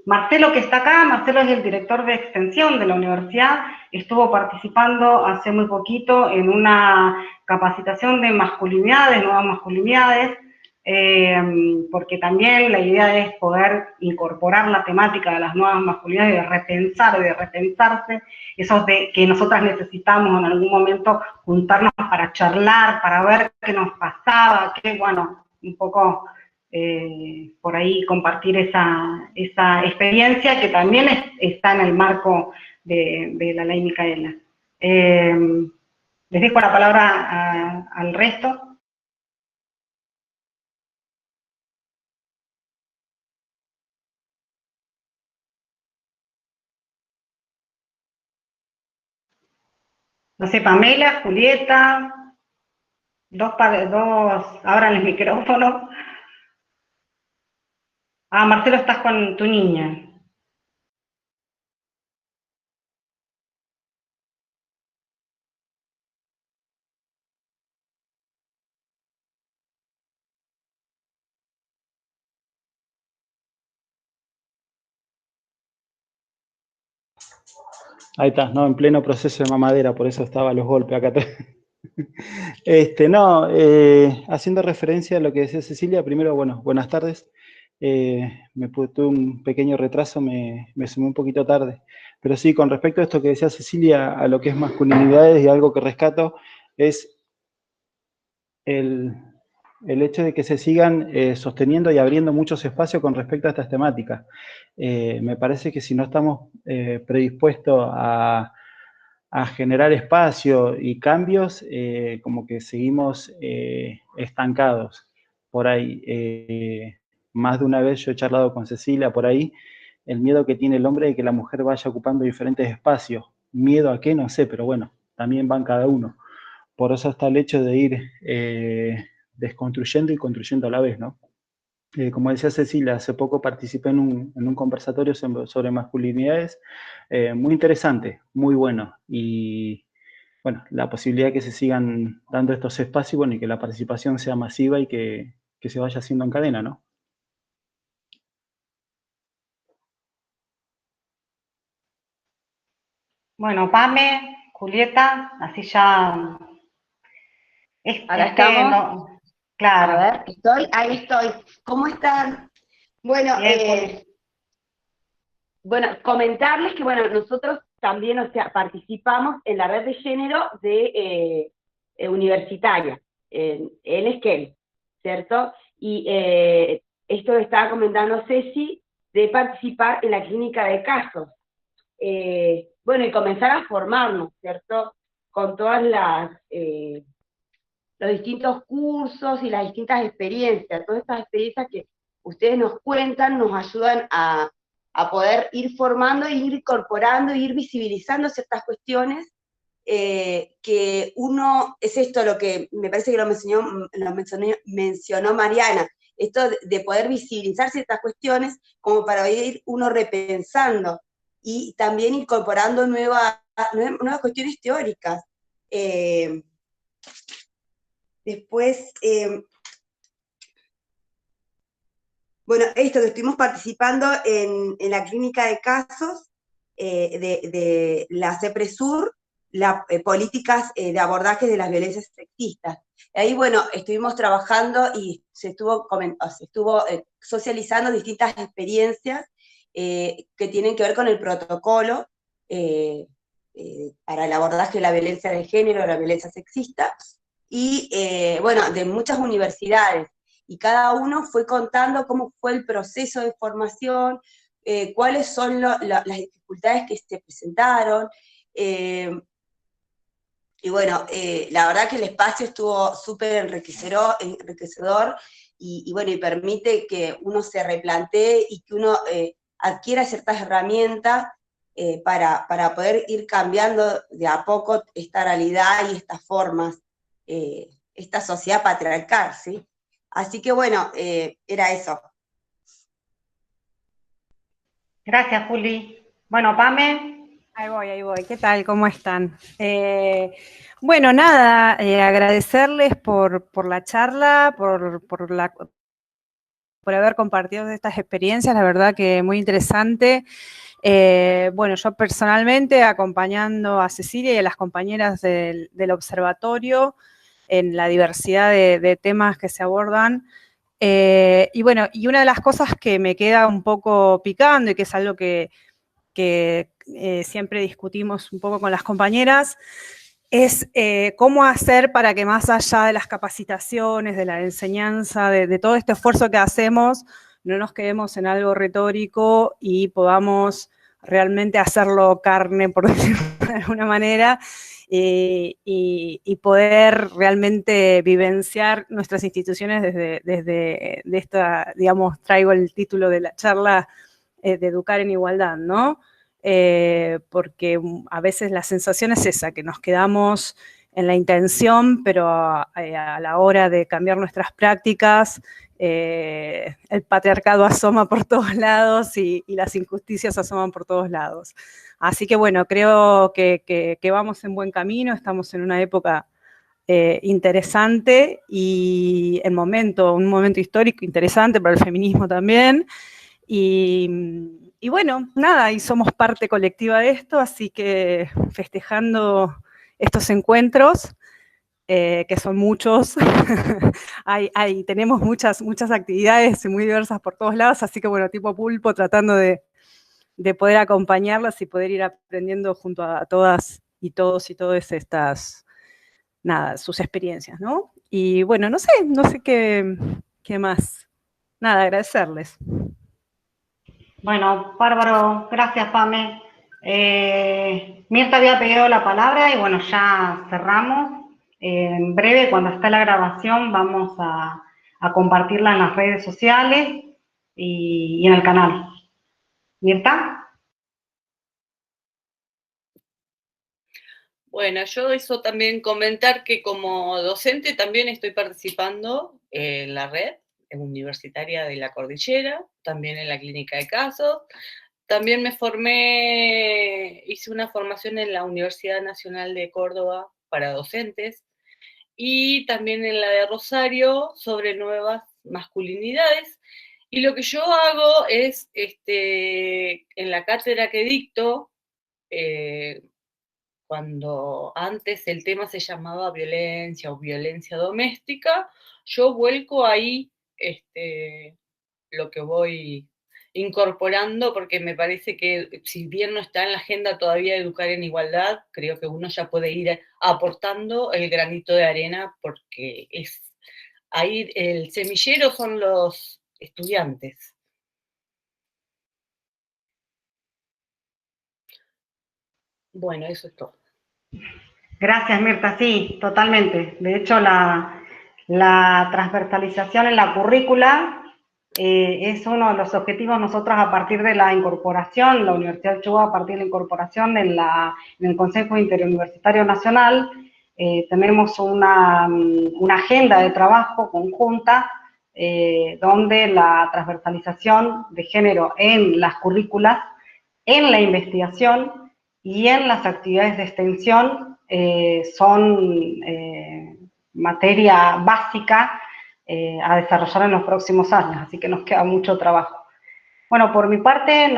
Marcelo, que está acá, Marcelo es el director de extensión de la universidad, estuvo participando hace muy poquito en una capacitación de masculinidades, nuevas masculinidades, porque también la idea es poder incorporar la temática de las nuevas masculinidades, de repensar, de repensarse, esos de que nosotras necesitamos en algún momento juntarnos para charlar, para ver qué nos pasaba, un poco... por ahí compartir esa experiencia que también está en el marco de la ley Micaela. Les dejo la palabra al resto. No sé, Pamela, Julieta, dos abran el micrófono. Ah, Marcelo, estás con tu niña. Ahí está, no, en pleno proceso de mamadera, por eso estaba los golpes acá atrás. Haciendo referencia a lo que decía Cecilia, primero, bueno, buenas tardes. Tuve un pequeño retraso, me sumé un poquito tarde. Pero sí, con respecto a esto que decía Cecilia, a lo que es masculinidades y algo que rescato, es el hecho de que se sigan sosteniendo y abriendo muchos espacios con respecto a estas temáticas. Me parece que si no estamos predispuestos a generar espacio y cambios, como que seguimos estancados por ahí. Más de una vez yo he charlado con Cecilia por ahí, el miedo que tiene el hombre de que la mujer vaya ocupando diferentes espacios. ¿Miedo a qué? No sé, pero bueno, también van cada uno. Por eso está el hecho de ir desconstruyendo y construyendo a la vez, ¿no? Como decía Cecilia, hace poco participé en un conversatorio sobre masculinidades, muy interesante, muy bueno, y bueno, la posibilidad de que se sigan dando estos espacios, bueno, y que la participación sea masiva y que se vaya haciendo en cadena, ¿no? Bueno, Pame, Julieta, así ya, Ahora estamos. no, A claro, ver, ahí estoy. ¿Cómo están? Bueno, bien, Juli. bueno, comentarles que, bueno, nosotros también, o sea, participamos en la red de género de universitaria, en Esquel, ¿cierto? Y esto lo estaba comentando Ceci, de participar en la clínica de casos. Bueno, y comenzar a formarnos, ¿cierto? Con todas los distintos cursos y las distintas experiencias, todas estas experiencias que ustedes nos cuentan, nos ayudan a poder ir formando, ir incorporando, ir visibilizando ciertas cuestiones que uno, es esto lo que me parece que mencionó Mariana, esto de poder visibilizar ciertas cuestiones como para ir uno repensando y también incorporando nuevas cuestiones teóricas. Después, bueno, esto que estuvimos participando en la clínica de casos de la CEPRESUR, políticas de abordaje de las violencias sexistas. Ahí, bueno, estuvimos trabajando y se estuvo socializando distintas experiencias que tienen que ver con el protocolo para el abordaje de la violencia de género, la violencia sexista, y bueno, de muchas universidades, y cada uno fue contando cómo fue el proceso de formación, cuáles son las dificultades que se presentaron, y bueno, la verdad que el espacio estuvo súper enriquecedor, y bueno, y permite que uno se replantee y que uno adquiera ciertas herramientas para poder ir cambiando de a poco esta realidad y estas formas, esta sociedad patriarcal, ¿sí? Así que bueno, era eso. Gracias, Juli. Bueno, Pame, Ahí voy. ¿Qué tal? ¿Cómo están? Bueno, nada, agradecerles por la charla, por haber compartido estas experiencias, la verdad que muy interesante. Bueno, yo personalmente acompañando a Cecilia y a las compañeras del observatorio en la diversidad de temas que se abordan. Y bueno, y una de las cosas que me queda un poco picando y que es algo que siempre discutimos un poco con las compañeras, es cómo hacer para que más allá de las capacitaciones, de la enseñanza, de todo este esfuerzo que hacemos, no nos quedemos en algo retórico y podamos realmente hacerlo carne, por decirlo de alguna manera, y poder realmente vivenciar nuestras instituciones desde esta, digamos, traigo el título de la charla, de educar en igualdad, ¿no? Porque a veces la sensación es esa, que nos quedamos en la intención, pero a la hora de cambiar nuestras prácticas, el patriarcado asoma por todos lados y las injusticias asoman por todos lados. Así que bueno, creo que vamos en buen camino, estamos en una época interesante y un momento histórico interesante para el feminismo también. Y bueno, nada, y somos parte colectiva de esto, así que festejando estos encuentros, que son muchos, tenemos muchas actividades muy diversas por todos lados, así que bueno, tipo pulpo, tratando de poder acompañarlas y poder ir aprendiendo junto a todas y todos y todas estas, nada, sus experiencias, ¿no? Y bueno, no sé qué más. Nada, agradecerles. bueno, bárbaro, gracias, Pame. Mirta había pedido la palabra y bueno, ya cerramos. En breve, cuando esté la grabación, vamos a compartirla en las redes sociales y en el canal. Mirta. Bueno, yo eso también comentar que como docente también estoy participando en la red universitaria de la Cordillera, también en la Clínica de Casos. También me formé, hice una formación en la Universidad Nacional de Córdoba para docentes, y también en la de Rosario sobre nuevas masculinidades. Y lo que yo hago es, en la cátedra que dicto, cuando antes el tema se llamaba violencia o violencia doméstica, yo vuelco ahí lo que voy incorporando, porque me parece que si bien no está en la agenda todavía educar en igualdad, creo que uno ya puede ir aportando el granito de arena, porque ahí el semillero son los estudiantes. Bueno, eso es todo. Gracias, Mirta. Sí, totalmente. De hecho, la transversalización en la currícula es uno de los objetivos nosotros a partir de la incorporación, la Universidad de Chihuahua a partir de la incorporación en el Consejo Interuniversitario Nacional. Tenemos una agenda de trabajo conjunta donde la transversalización de género en las currículas, en la investigación y en las actividades de extensión son materia básica a desarrollar en los próximos años, así que nos queda mucho trabajo. Bueno, por mi parte,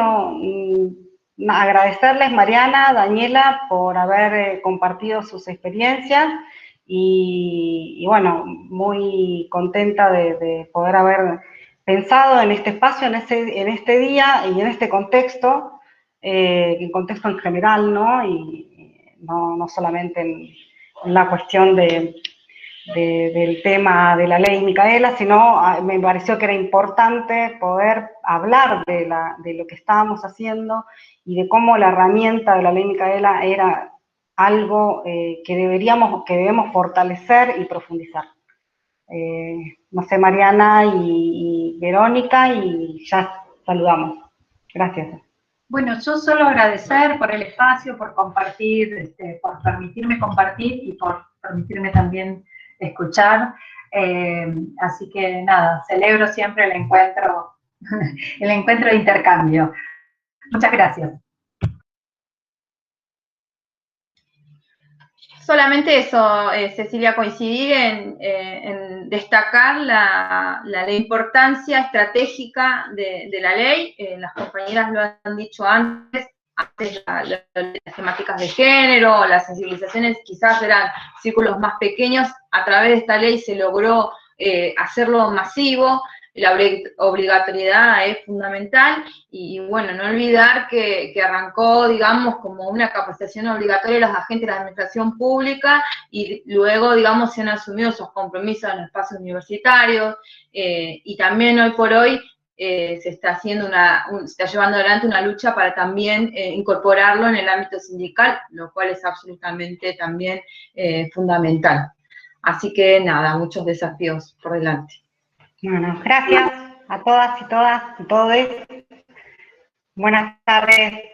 agradecerles, Mariana, Daniela, por haber compartido sus experiencias y bueno, muy contenta de poder haber pensado en este espacio, en este día y en este contexto, en contexto en general, ¿no? Y no solamente en la cuestión del tema de la ley Micaela, sino me pareció que era importante poder hablar de lo que estábamos haciendo y de cómo la herramienta de la ley Micaela era algo que debemos fortalecer y profundizar. No sé, Mariana y Verónica, y ya saludamos. Gracias. Bueno, yo solo agradecer por el espacio, por compartir, por permitirme compartir y por permitirme también escuchar. Así que nada, celebro siempre el encuentro de intercambio. Muchas gracias. Solamente eso, Cecilia, coincidir en destacar la importancia estratégica de la ley. Las compañeras lo han dicho antes las temáticas de género, las sensibilizaciones quizás eran círculos más pequeños. A través de esta ley se logró hacerlo masivo. La obligatoriedad es fundamental y bueno, no olvidar que arrancó, digamos, como una capacitación obligatoria de los agentes de la administración pública y luego, digamos, se han asumido esos compromisos en los espacios universitarios y también hoy por hoy se está llevando adelante una lucha para también incorporarlo en el ámbito sindical, lo cual es absolutamente también fundamental. Así que nada, muchos desafíos por delante. Bueno, gracias a todas y todos. Buenas tardes.